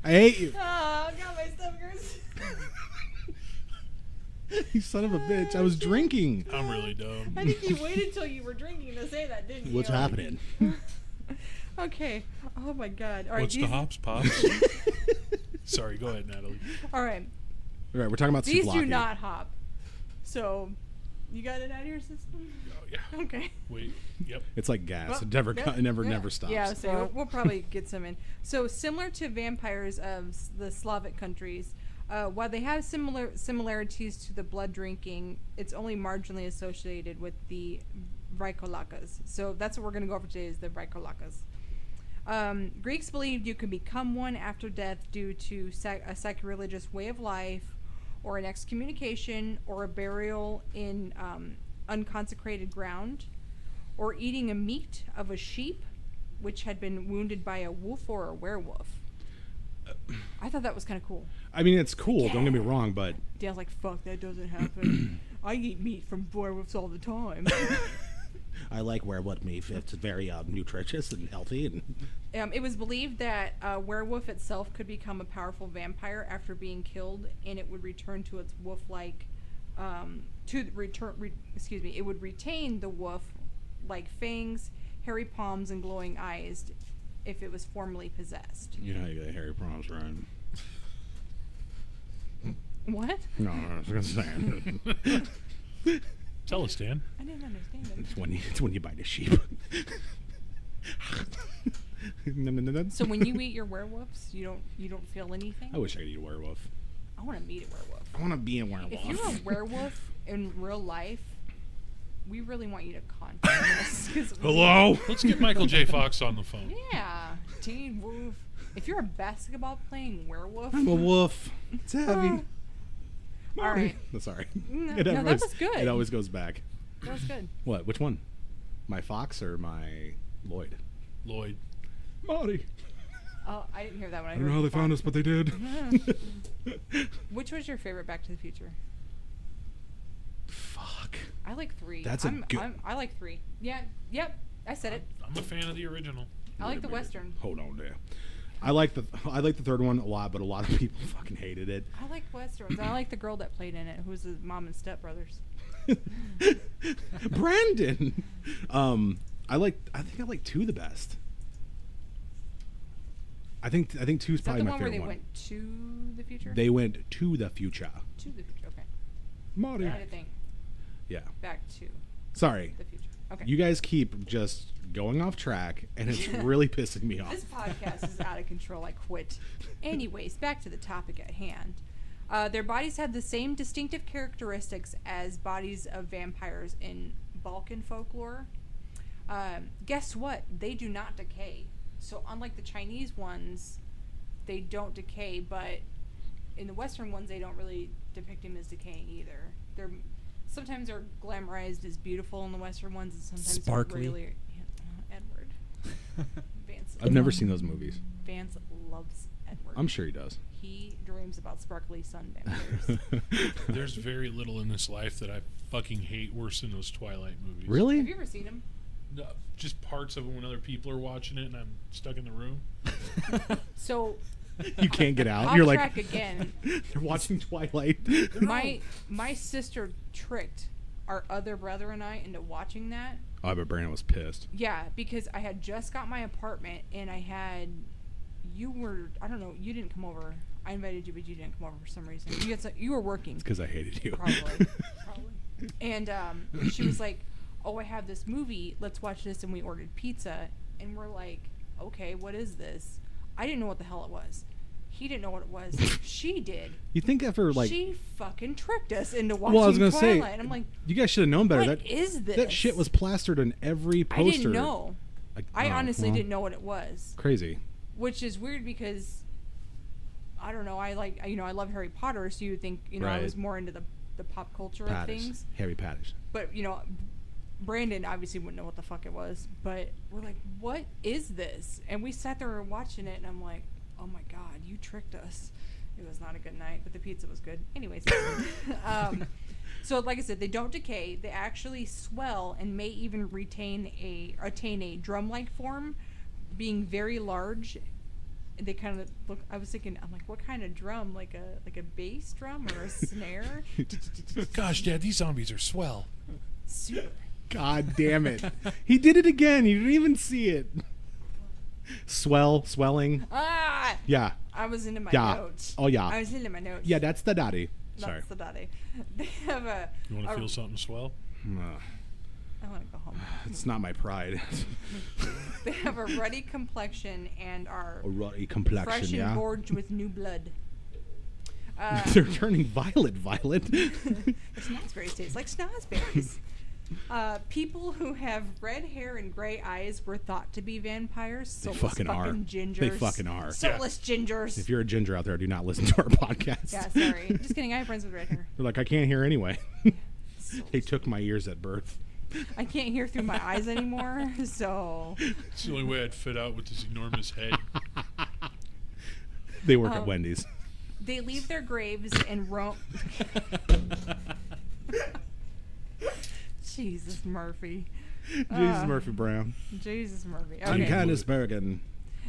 I hate you. Oh, God, my stomach hurts. You son of a bitch. I was drinking. I'm really dumb. I think you waited till you were drinking to say that, didn't you? What's happening? Okay. Oh my God. All right. What's the hops, pops? Sorry, go ahead, Natalie. All right. All right, we're talking about These do souvlaki. not hop. So, you got it out of your system? Oh yeah. Okay. Wait. Yep. It's like gas. Well, It never, yeah, never stops. Yeah, so we'll probably get some in. So similar to vampires of the Slavic countries, while they have similarities to the blood drinking, it's only marginally associated with the Vrykolakas. So that's what we're going to go over today is the Vrykolakas. Greeks believed you could become one after death due to a sacrilegious way of life, or an excommunication, or a burial in unconsecrated ground, or eating a meat of a sheep which had been wounded by a wolf or a werewolf. I thought that was kind of cool. I mean, it's cool. Don't get me wrong, but Dan's like, fuck, that doesn't happen. I eat meat from werewolves all the time. I like werewolf meat. It's very nutritious and healthy. And It was believed that a werewolf itself could become a powerful vampire after being killed, and it would return to its wolf-like, it would retain the wolf-like fangs, hairy palms and glowing eyes if it was formerly possessed. You know how you get hairy palms, right? What? No, I was gonna say. Tell us, Dan. I didn't understand it. It's when you bite a sheep. So when you eat your werewolves, you don't feel anything? I wish I could eat a werewolf. I want to meet a werewolf. I want to be a werewolf. If you're a werewolf in real life, we really want you to contact us. 'Cause Hello. Let's get Michael J. Fox on the phone. Yeah, Teen Wolf. If you're a basketball playing werewolf, I'm a wolf. It's heavy. all right. Sorry. No, It that always- was good. It always goes back. That was good. What? Which one? My Fox or my Lloyd? Lloyd. Marty. Oh, I didn't hear that one. I don't know how they found us, but they did. Which was your favorite Back to the Future? Fuck. I like 3. That's a good- I like 3. Yeah. Yep. I said it. I'm a fan of the original. I like the Western. Hold on there. I like the third one a lot, but a lot of people fucking hated it. I like Westerns. I like the girl that played in it, who was the mom and stepbrothers. Brandon. I think I like 2 the best. I think 2 is Is that probably the my one where favorite they one. went to the future? They went to the future. To the future. Okay. Marty. I had to think. Yeah. Back to Sorry. the future. Okay. You guys keep just going off track, and it's really pissing me off. This podcast is out of control. I quit. Anyways, back to the topic at hand. Their bodies have the same distinctive characteristics as bodies of vampires in Balkan folklore. Guess what? They do not decay. So unlike the Chinese ones, they don't decay, but in the Western ones, they don't really depict them as decaying either. Sometimes they're glamorized as beautiful in the Western ones, and sometimes Sparkly. they're really... Edward. Vance. I've never seen those movies. Vance loves Edward. I'm sure he does. He dreams about sparkly sun vampires. There's very little in this life that I fucking hate worse than those Twilight movies. Have Really? you ever seen him? No, just parts of it when other people are watching it and I'm stuck in the room. So You can't get out. off You're track like, again. they're watching Twilight. My sister tricked our other brother and I into watching that. Oh, I bet Brandon was pissed. Yeah, because I had just got my apartment and you didn't come over. I invited you, but you didn't come over for some reason. You were working. It's because I hated you. Probably. And she was like, "Oh, I have this movie. Let's watch this." And we ordered pizza. And we're like, "Okay, what is this?" I didn't know what the hell it was. He didn't know what it was. She did. You think after like She fucking tricked us into watching I was gonna Twilight. say, And I'm like, you guys should have known better. what is this? That shit was plastered on every poster. I didn't know. Like, I oh, honestly well, didn't know what it was. Crazy. Which is weird because I don't know. I love Harry Potter, so you would think I Right. was more into the pop culture of Pattis. things. Harry Pattis. But Brandon obviously wouldn't know what the fuck it was. But we're like, what is this? And we sat there and watching it, and I'm like, oh my god, you tricked us. It was not a good night, but the pizza was good. Anyways, so like I said, they don't decay. They actually swell and may even attain a drum-like form, being very large. They kind of look. I was thinking, I'm like, what kind of drum? Like a bass drum or a snare? Gosh, Dad, these zombies are swell. Super. God damn it. He did it again. You didn't even see it. Swelling. Ah! Yeah. I was into my Yeah. notes. Oh, yeah. I was into my notes. Yeah, that's the daddy. That's Sorry. the daddy. They have a. You want to a- feel something swell? I want to go home. It's not my pride. They have a ruddy complexion and are A ruddy fresh complexion, and yeah. gorged with new blood. They're turning violet. The snozberries taste like snozberries. People who have red hair and gray eyes were thought to be vampires. They Soulless fucking are. Gingers. They fucking are. Soulless gingers. If you're a ginger out there, do not listen to our podcast. Yeah, sorry. Just kidding. I have friends with red hair. They're like, I can't hear anyway. They took my ears at birth. I can't hear through my eyes anymore, so. It's the only way I'd fit out with this enormous head. They work at Wendy's. They leave their graves and roam. Jesus Murphy. Jesus Murphy Brown. Jesus Murphy. I'm Okay. Candace Bergen.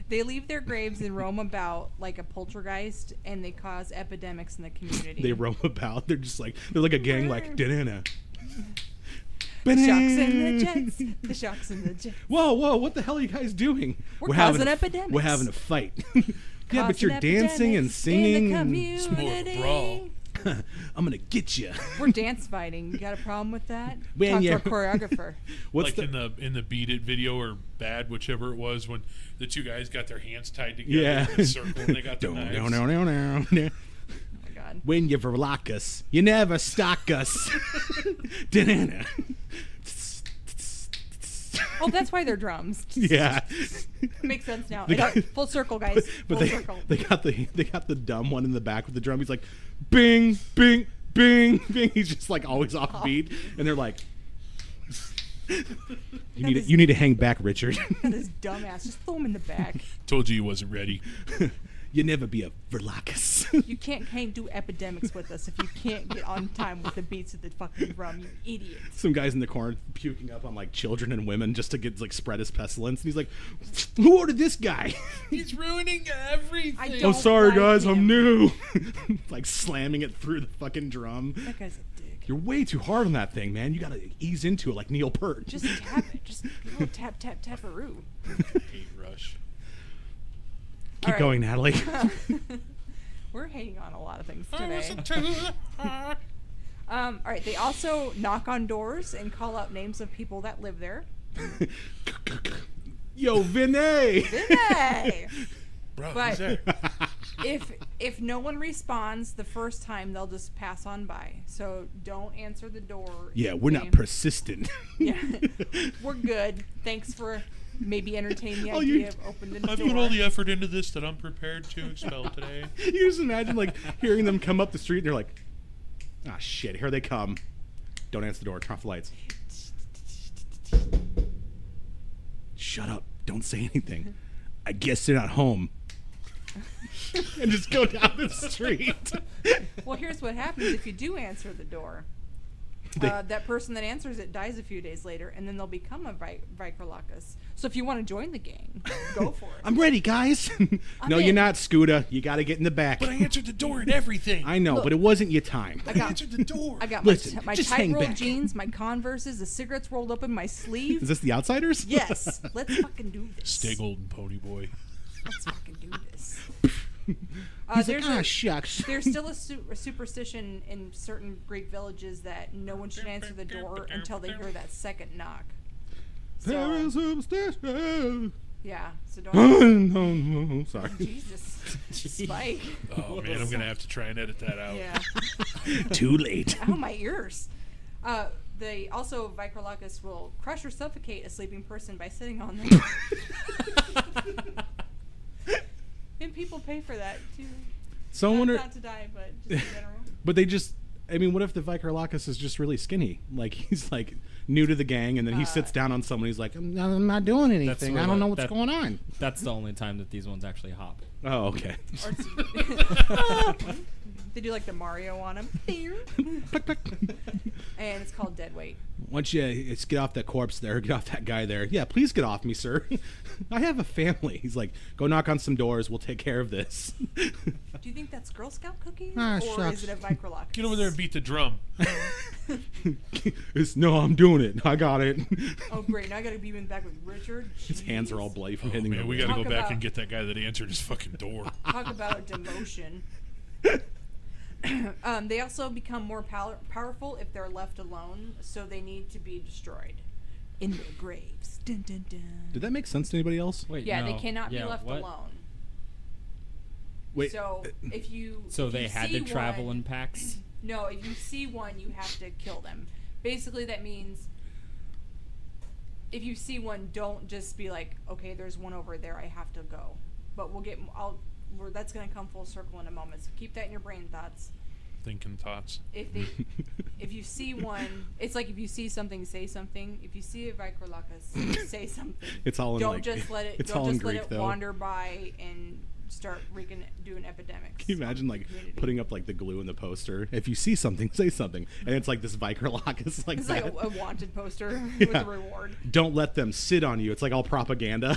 They leave their graves and roam about like a poltergeist, and they cause epidemics in the community. They roam about. They're like a gang, like, da-na-na. The sharks and the jets. The sharks and the jets. Whoa, what the hell are you guys doing? We're causing epidemics. We're having a fight. Yeah, but Causing you're dancing and epidemics singing. in the It's more of a community. brawl. I'm gonna get you. We're dance fighting. You got a problem with that? When Talk to you're- our choreographer. What's like the? in the Beat It video or Bad, whichever it was, when the two guys got their hands tied together Yeah. in a circle and they got their knives. Oh my god. When you verlock us, you never stalk us. Da-na-na. Oh, that's why they're drums. Yeah. Makes sense now. They got- Full circle, guys. But Full circle. they got the dumb one in the back with the drum. He's like, bing, bing, bing, bing. He's just like always off beat, and they're like, you need to hang back, Richard. Got this dumbass. Just throw him in the back. Told you he wasn't ready. You never be a verlocus. You can't do epidemics with us if you can't get on time with the beats of the fucking drum, you idiot. Some guys in the corner puking up on like children and women just to get like spread his pestilence, and he's like, "Who ordered this guy?" He's ruining everything. I Oh, don't sorry like guys, I'm him. new. Like slamming it through the fucking drum. That guy's a dick. You're way too hard on that thing, man. You gotta ease into it like Neil Peart. Just tap it. Just a little tap, tap, taparoo. Hate Rush. Keep All going, Natalie. We're hating on a lot of things I today. wasn't too hard. All right. They also knock on doors and call out names of people that live there. Yo, Vinay. Hey! Bro, But- who's there? If no one responds the first time, they'll just pass on by. So don't answer the door. Yeah, we're not Name- persistent. Yeah, we're good. Thanks for maybe entertaining the Oh, you- idea of opening the I door. put all the effort into this that I'm prepared to expel today. You just imagine like hearing them come up the street and they're like, ah, shit, here they come. Don't answer the door. Turn off the lights. Shut up. Don't say anything. I guess they're not home. And just go down the street. Well, here's what happens if you do answer the door. They- That person that answers it dies a few days later, and then they'll become a Vikrolakis. So if you want to join the gang, go for it. I'm ready, guys. No, in. you're not, Scooter. You got to get in the back. But I answered the door and everything. I know, Look. but it wasn't your time. I I got- answered the door. I got Listen, my just hang tight-rolled back. jeans, my Converses, the cigarettes rolled up in my sleeve. Is this the Outsiders? Yes, let's fucking do this. Stay golden, pony boy. Let's fucking do this. He's like, There's ah, a- shucks. There's still a superstition in certain Greek villages that no one should answer the door until they hear that second knock. There So, is superstition. yeah, so Oh, don't. no, no, sorry. Jesus. Spike. Oh man, I'm gonna have to try and edit that out. Yeah. Too late. Ow, my ears. They also, Vikrolakis will crush or suffocate a sleeping person by sitting on them. And people pay for that too. So I wonder, Not to die, but just in general. but they just, I mean, what if the Vikrolakis is just really skinny? Like, he's like new to the gang, and then he sits down on someone, he's like, I'm not doing anything. where I don't the- know what's that- going on. That's the only time that these ones actually hop. Oh, okay. Or they do like the Mario on him. Click, click. And it's called dead weight. Why don't you get off that corpse there, get off that guy there. Yeah, please get off me, sir. I have a family. He's like, go knock on some doors. We'll take care of this. Do you think that's Girl Scout cookies? Ah, or shucks. is it a Vikrolakis? Get over there and beat the drum. No, I'm doing it. I got it. Oh, great. Now I got to be in back with Richard. His hands are all bloody from Oh, hitting man, the we gotta Talk go back about- and get that guy that answered his fucking door. Talk about a demotion. They also become more powerful if they're left alone, so they need to be destroyed in their graves. Dun, dun, dun. Did that make sense to anybody else? Wait, Yeah, no. they cannot be Yeah, left what? alone. Wait. So if you So if they you had see to travel one- in packs? No, if you see one, you have to kill them. Basically, that means if you see one, don't just be like, okay, there's one over there, I have to go. But that's gonna come full circle in a moment. So keep that in your brain thoughts. Thinking thoughts. If you see one, it's like if you see something, say something. If you see a Vikrolakis, say something. It's all in Don't like, just let it. it's Don't all in just let Greek it though. wander by and start doing epidemics. Can you imagine like Community. putting up like the glue in the poster? If you see something, say something, and it's like this Vikrolakis like It's that. like a wanted poster with Yeah. a reward. Don't let them sit on you. It's like all propaganda.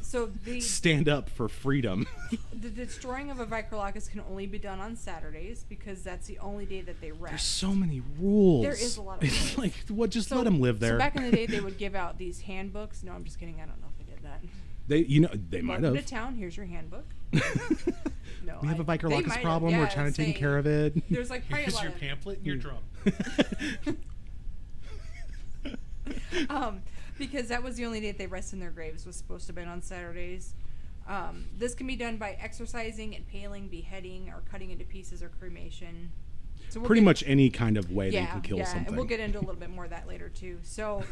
So the Stand up for freedom. the destroying of a Vikrolocus can only be done on Saturdays because that's the only day that they rest. There's so many rules. There is a lot of It's rules. like, what? Just So- let them live there. So back in the day, they would give out these handbooks. No, I'm just kidding. I don't know if they did that. They might Welcome have. to town. Here's your handbook. No, We have a they Vikrolocus might have, problem. yeah, We're trying to take say- care of it. There's like probably a Here's lot your of pamphlet and your drum. because that was the only day that they rest in their graves was supposed to have been on Saturdays. This can be done by exercising, impaling, beheading, or cutting into pieces or cremation. So we'll Pretty get- much any kind of way they can kill something. and we'll get into a little bit more of that later too. So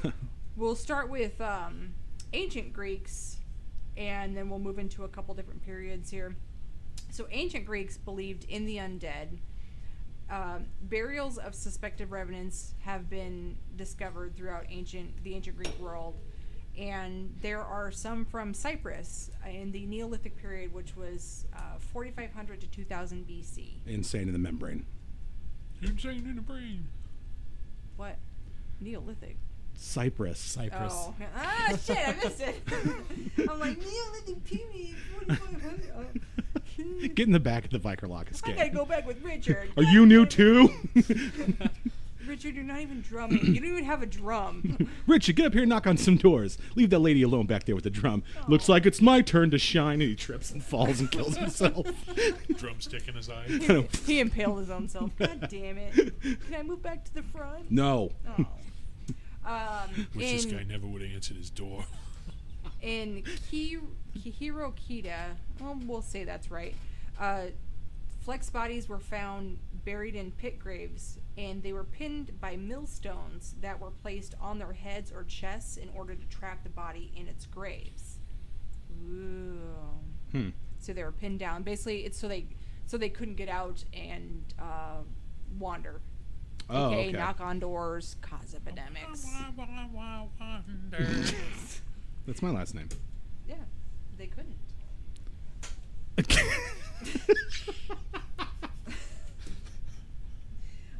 we'll start with ancient Greeks, and then we'll move into a couple different periods here. So ancient Greeks believed in the undead. Burials of suspected revenants have been discovered throughout the ancient Greek world, and there are some from Cyprus in the Neolithic period, which was 4500 to 2000 BC. Insane in the membrane. Insane in the brain. What? Neolithic? Cyprus. Oh, shit! I missed it. I'm like Neolithic period. 4500. Oh. Get in the back of the Vikrolocus I game. gotta go back with Richard. Are you new too? Richard, you're not even drumming. You don't even have a drum. Richard, get up here and knock on some doors. Leave that lady alone back there with the drum. Looks like it's my turn to shine. And he trips and falls and kills himself. Drumstick in his eye. He impaled his own self. God damn it. Can I move back to the front? No. Oh. Wish this guy never would have answered his door. In Hirokita, well, we'll say that's right. Flex bodies were found buried in pit graves, and they were pinned by millstones that were placed on their heads or chests in order to trap the body in its graves. Ooh. So they were pinned down. Basically, it's so they couldn't get out and wander. Oh, Okay, okay. knock on doors, cause epidemics. That's my last name. Yeah, they couldn't.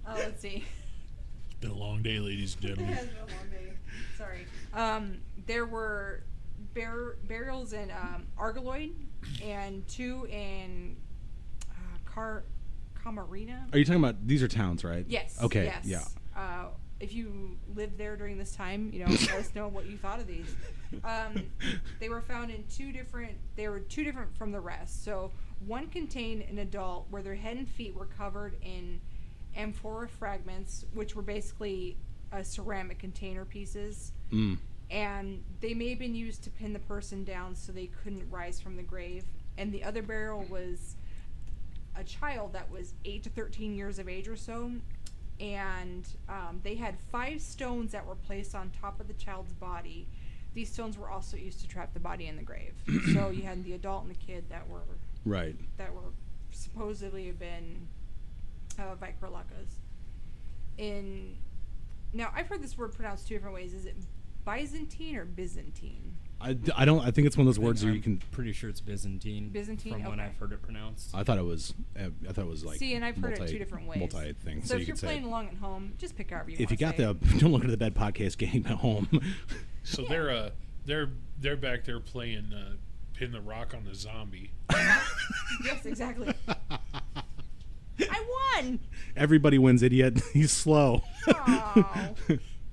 Let's see. It's been a long day, ladies and It gentlemen. has been a long day. Sorry. There were burials in Argoloid and 2 in Camarina. Are you talking about, these are towns, right? Yes. Okay, Yes. yeah. If you lived there during this time, let us know what you thought of these. They were found in they were two different from the rest. So one contained an adult where their head and feet were covered in amphora fragments, which were basically ceramic container pieces. And they may have been used to pin the person down so they couldn't rise from the grave. And the other burial was a child that was 8 to 13 years of age or so. And they had 5 stones that were placed on top of the child's body. These stones were also used to trap the body in the grave. So you had the adult and the kid that were supposedly have been Vikrolocus. Now I've heard this word pronounced 2 different ways. Is it Byzantine or Byzantine? I think it's one of those words where you can. Pretty sure it's Byzantine. Byzantine, from when okay. I've heard it pronounced. I thought it was like. See, and I've heard it 2 different ways. Multi thing. So if you you're could say. playing along at home, just pick however you If you want got to say. the Don't Look at the Bed podcast game at home. So Yeah. they're back there playing pin the rock on the zombie. Yes, exactly. I won! Everybody wins, idiot. He's slow. Oh.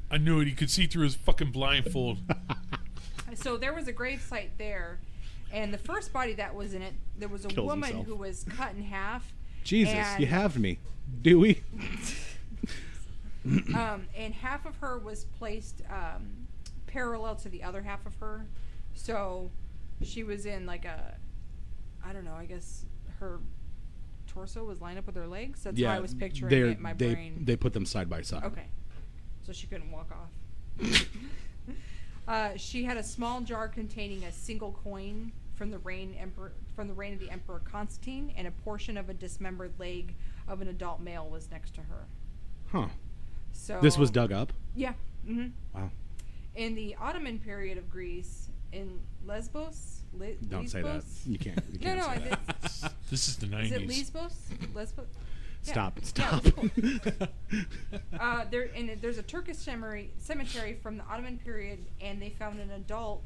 I knew it. He could see through his fucking blindfold. So there was a grave site there, and the first body that was in it, there was a Kills woman himself. who was cut in half. Jesus, and, you have me. Dewey. And half of her was placed parallel to the other half of her. So she was in like I don't know, I guess her torso was lined up with her legs. That's how I was picturing it in my brain. They put them side by side. Okay. So she couldn't walk off. She had a small jar containing a single coin from the reign of the Emperor Constantine, and a portion of a dismembered leg of an adult male was next to her. Huh. So This was dug up? Yeah. Mm-hmm. Wow. In the Ottoman period of Greece, in Lesbos. Don't say that. Lesbos? You can't say that. This is the 90s. Is it Lesbos? Lesbos? Yeah. Stop. Yeah, there's a Turkish cemetery from the Ottoman period, and they found an adult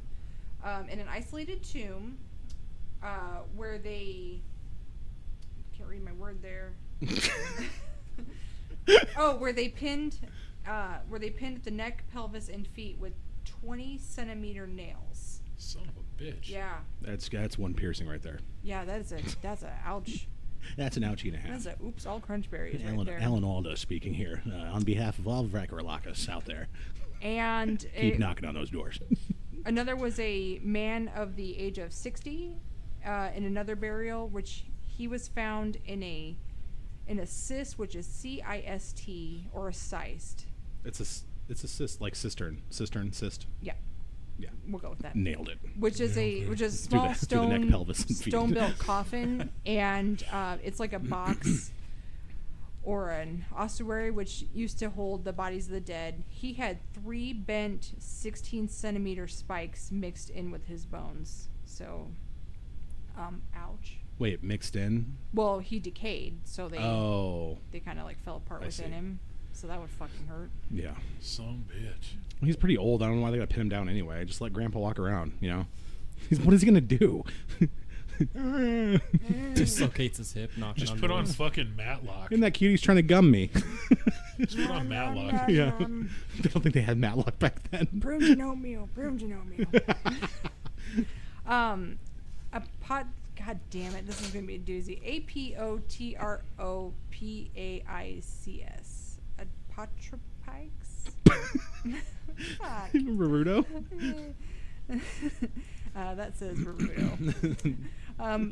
in an isolated tomb, where they can't read my word there. Where they pinned at the neck, pelvis, and feet with 20-centimeter nails. Son of a bitch. Yeah. That's one piercing right there. Yeah, that's a ouch. That's an ouchie and a half. That's a oops all crunch berries right Alan, there. Alan Alda speaking here on behalf of all Vacarolacus out there. And Keep knocking on those doors. another was a man of the age of 60 in another burial, which he was found in a cyst, which is CIST, or a cyst. It's a cyst, like cyst. Yeah. Yeah. We'll go with that. Nailed it. Which is a small to the neck, pelvis, and feet. stone-built coffin, and it's like a box or an ossuary which used to hold the bodies of the dead. He had 3 bent 16-centimeter spikes mixed in with his bones. So, ouch. Wait, mixed in? Well, he decayed, so they kind of like fell apart I within see. him. So that would fucking hurt. Yeah. Some bitch. He's pretty old. I don't know why they got to pin him down anyway. Just let Grandpa walk around, you know? What is he going to do? Dislocates his hip, knocking Just on put on doors. fucking Matlock. Isn't that cute? He's trying to gum me. Just put on Matlock. Yeah. I don't think they had Matlock back then. Brooms and oatmeal. A pot. God damn it! This is gonna be a doozy. APOTROPAICS. Apotropikes. Fuck. Naruto? That says Naruto.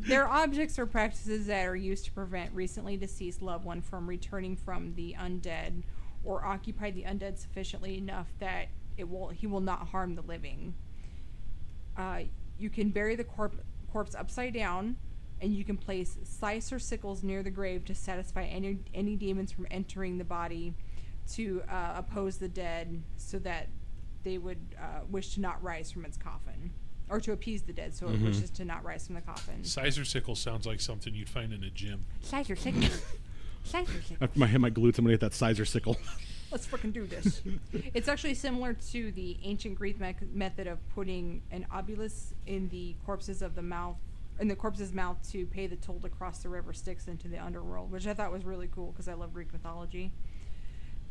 They're objects or practices that are used to prevent recently deceased loved one from returning from the undead, or occupy the undead sufficiently enough that he will not harm the living. You can bury the corpse upside down, and you can place scythes or sickles near the grave to satisfy any demons from entering the body, to oppose the dead, so that they would wish to not rise from its coffin, or to appease the dead, so it wishes to not rise from the coffin. Sizer sickle sounds like something you'd find in a gym. Scythe or sickle. Scythe or sickle. After my hit my glutes, I'm going to get that sizer sickle. Let's freaking do this. It's actually similar to the ancient Greek method of putting an obulus in the corpse's mouth to pay the toll to cross the river Styx into the underworld, which I thought was really cool because I love Greek mythology.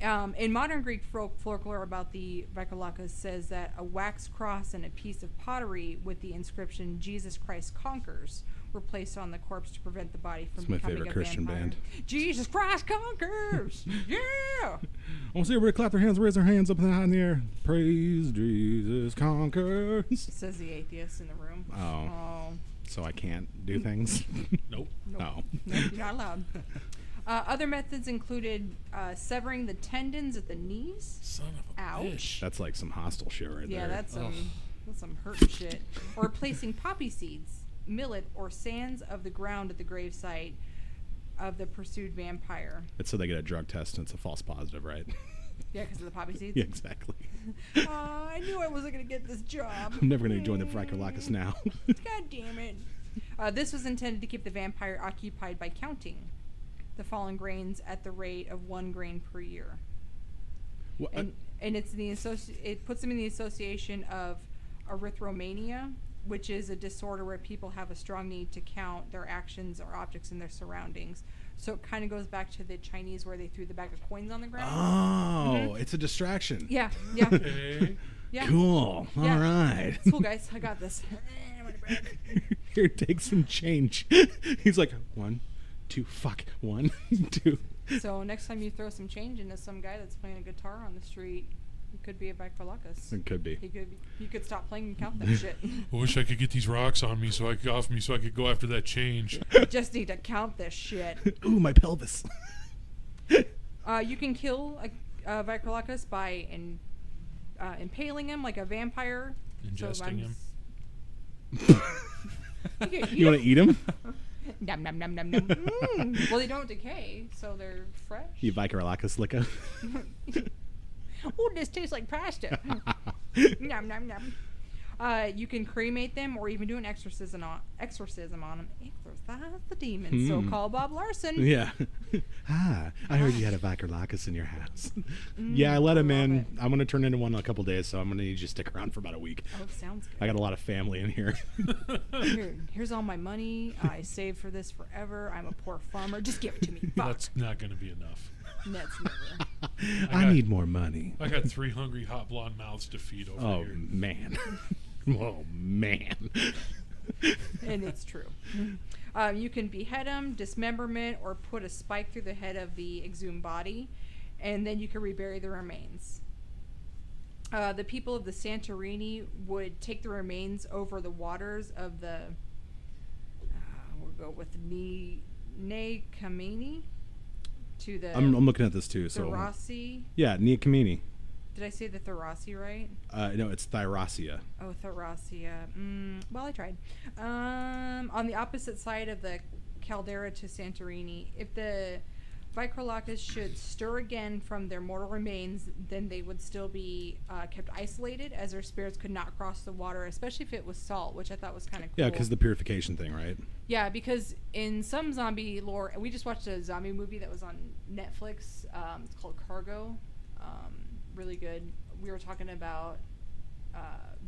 In modern Greek folklore about the Vacarolacus says that a wax cross and a piece of pottery with the inscription "Jesus Christ Conquers" were placed on the corpse to prevent the body from It's my becoming favorite a Christian vampire. band. Jesus Christ Conquers! Yeah! I want to see everybody clap their hands, raise their hands up high in the air. Praise Jesus conquers. Says the atheist in the room. Oh. So I can't do things? Nope. Nope. Oh. Nope, you're not allowed. Other methods included severing the tendons at the knees. Son of a Ouch. bitch. That's like some hostile shit right Yeah, there. that's some hurt shit. Or placing poppy seeds, millet, or sands of the ground at the gravesite of the pursued vampire. It's so they get a drug test and it's a false positive, right? Yeah, because of the poppy seeds. Yeah, exactly. I knew I wasn't going to get this job. I'm never going to join the Vacarolacus now. God damn it. This was intended to keep the vampire occupied by counting the fallen grains at the rate of 1 grain per year. What, And it's it puts them in the association of erythromania, which is a disorder where people have a strong need to count their actions or objects in their surroundings. So it kind of goes back to the Chinese where they threw the bag of coins on the ground. Oh, it's a distraction. Yeah, yeah, Okay. yeah. Cool. Yeah. All right. It's cool, guys. I got this. Here, take some change. He's like, 1, 2, fuck. 1, 2. So next time you throw some change into some guy that's playing a guitar on the street, he could be a Vacarolacus. It could be. He could stop playing and count that shit. I wish I could get these rocks on me so I could go after that change. You just need to count this shit. Ooh, my pelvis. You can kill a Vacarolacus by impaling him like a vampire. Ingesting him. You want to eat him? Nom nom nom nom nom. Well, they don't decay, so they're fresh. You Vacarolacus liquor. Oh, this tastes like pasta. Nom nom nom. You can cremate them or even do an exorcism on them. Exorcise the demon. So call Bob Larson. Yeah. I heard you had a Vikerlacus in your house. Yeah, I let him in. it. I'm going to turn into one in a couple days, so I'm going to need you to stick around for about a week. Oh, sounds good. I got a lot of family in here. Here's all my money. I saved for this forever. I'm a poor farmer. Just give it to me. Fuck. That's not going to be enough. That's never. I need more money. I got 3 hungry hot blonde mouths to feed over Oh, here. man. Oh, man. And it's true. You can behead them, dismemberment, or put a spike through the head of the exhumed body, and then you can rebury the remains. The people of the Santorini would take the remains over the waters of the, we'll go with Ne Kameni to the I'm looking at this too. So Tharasi. yeah, Niakamini. Did I say the Tharasi right? No, it's Thyracia. Oh, Tharasia. Well, I tried. On the opposite side of the caldera to Santorini, if the Vikerlacus should stir again from their mortal remains, then they would still be kept isolated, as their spirits could not cross the water, especially if it was salt, which I thought was kind of cool. Yeah, because the purification thing, right? Yeah, because in some zombie lore, we just watched a zombie movie that was on Netflix. It's called Cargo. Really good. We were talking about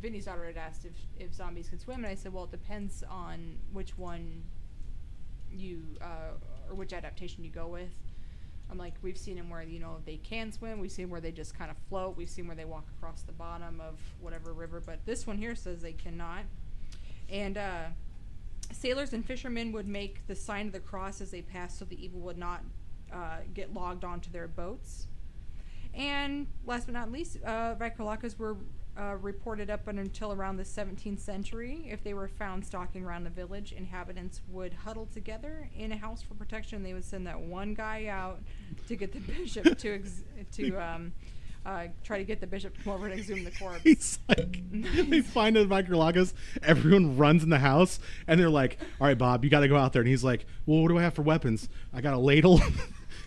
Vinny's daughter had asked if zombies can swim, and I said, well, it depends on which one you or which adaptation you go with. I'm like, we've seen them where they can swim. We've seen where they just kind of float. We've seen where they walk across the bottom of whatever river, but this one here says they cannot. And sailors and fishermen would make the sign of the cross as they passed, so the evil would not get logged onto their boats. And last but not least, Vikerlacus were reported up until around the 17th century. If they were found stalking around the village, inhabitants would huddle together in a house for protection. They would send that one guy out to get the bishop to try to get the bishop to come over and exhume the corpse. He's like, they find a Vikerlacus, everyone runs in the house, and they're like, all right, Bob, you got to go out there. And he's like, well, what do I have for weapons? I got a ladle.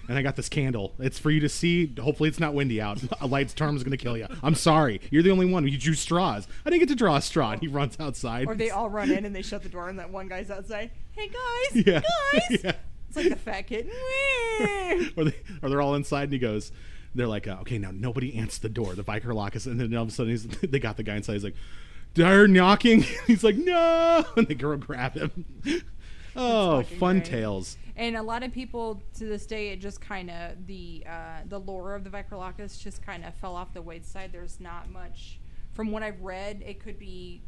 And I got this candle. It's for you to see. Hopefully it's not windy out. A light storm is going to kill you. I'm sorry. You're the only one. You drew straws. I didn't get to draw a straw. And he runs outside. Or they all run in and they shut the door and that one guy's outside. Hey, guys. Yeah. Guys. Yeah. It's like the fat kid. or they're all inside and he goes, they're like, okay, now nobody answers the door. The Vikerlacus. And then all of a sudden they got the guy inside. He's like, did I hear knocking? He's like, no. And they go grab him. Oh, fun great. Tales. And a lot of people to this day, it just kind of the lore of the Vikerlacus just kind of fell off the wayside. There's not much, from what I've read. It could be,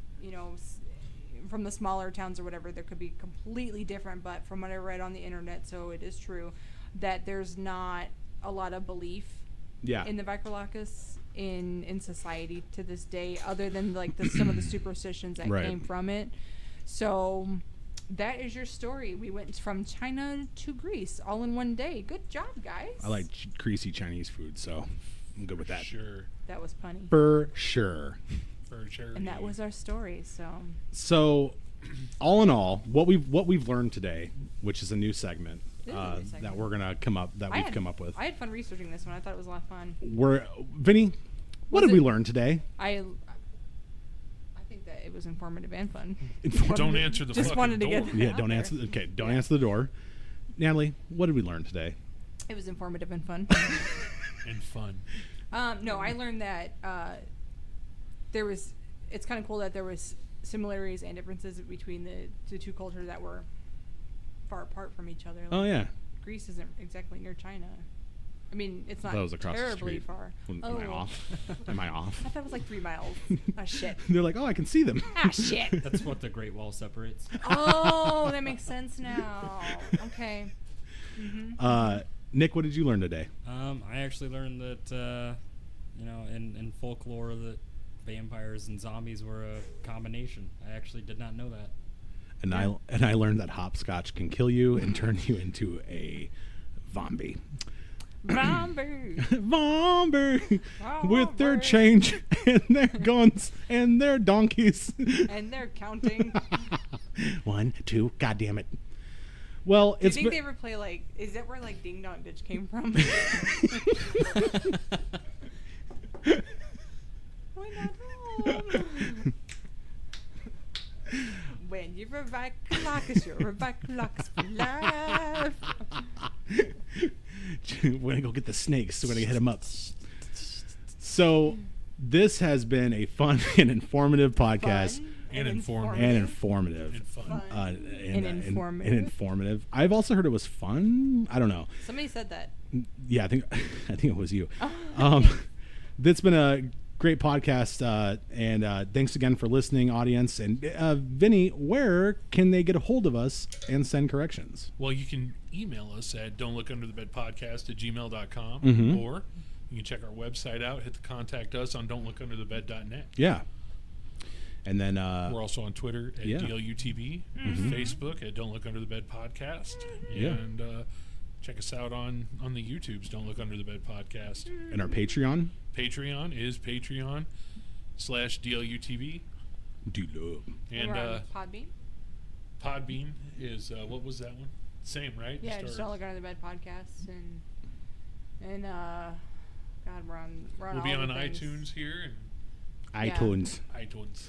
from the smaller towns or whatever, there could be completely different. But from what I read on the internet, so it is true that there's not a lot of belief in the Vikerlacus in society to this day, other than like some of the superstitions that came from it. So. That is your story. We went from China to Greece all in one day. Good job, guys. I like greasy Chinese food, so I'm good with that. Sure. That was punny. For sure. For sure. And that was our story. So, all in all, what we've learned today, which is a new segment, that we're gonna come up with. I had fun researching this one. I thought it was a lot of fun. Vinny, what did we learn today? I think that it was informative and fun. Don't answer the Just fucking wanted to door. get Yeah, don't answer. Okay, don't answer the door. Natalie, what did we learn today? It was informative and fun. And fun. No, I learned that it's kind of cool that there was similarities and differences between the two cultures that were far apart from each other. Like, Oh yeah. Greece isn't exactly near China. I mean, it's not That was across the terribly street. far. Am I off? Am I off? I thought it was like 3 miles. Ah, shit. They're like, oh, I can see them. Ah, shit. That's what the Great Wall separates. Oh, that makes sense now. Okay. Mm-hmm. Nick, what did you learn today? I actually learned that, in folklore that vampires and zombies were a combination. I actually did not know that. And I learned that hopscotch can kill you and turn you into a zombie. Zombie. Zombie. With their change and their guns and their donkeys. And they're counting. 1, 2, God damn it. Well, Do you it's think they ever play like? Is that where like Ding Dong Ditch came from? Why not home? Vicrolocus, you're a Vicrolocus for life. We're gonna go get the snakes. We're gonna hit them up. So this has been a fun and informative podcast. Fun And informative. And informative. And fun. Fun. And informative. and informative. I've also heard it was fun. I don't know. Somebody said that. Yeah, I think it was you. Oh. That's been a great podcast, and thanks again for listening, audience. And Vinny, where can they get a hold of us and send corrections? Well, you can email us at don'tlookunderthebedpodcast@gmail.com, Mhm. or you can check our website out, hit the contact us on don'tlookunderthebed.net. Yeah. And then We're also on Twitter at yeah. DLUTV, Facebook at Don't Look Under the Bed Podcast, Yeah. and check us out on the YouTubes, Don't Look Under the Bed Podcast. and our Patreon. Patreon is Patreon/DLUTV, Do love. and We're on Podbean. Podbean is what was that one? Same, right? Yeah, Just just our- Don't Look Under the Bed podcasts, and God, we're on We'll be all on the things. iTunes here and iTunes. iTunes.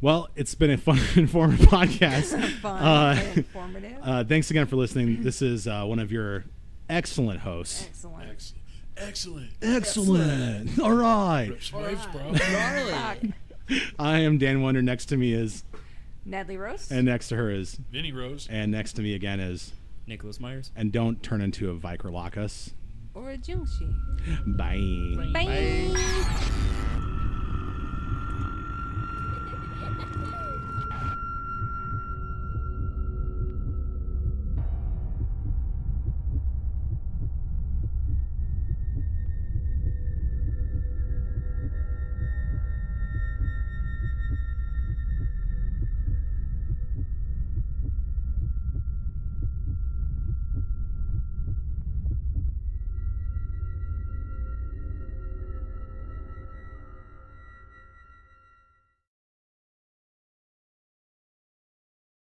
Well, it's been a fun, informative podcast. Fun and informative. Thanks again for listening. This is one of your excellent hosts. Excellent. Excellent. Excellent. All right. Rips waves, bro. Gnarly. I am Dan Wonder. Next to me is, Natalie Roast. and next to her is, Vinny Rose. and next to me again is, Nicholas Myers. and don't turn into a Vicrolocus. or a Jungshi. Bye. Bye.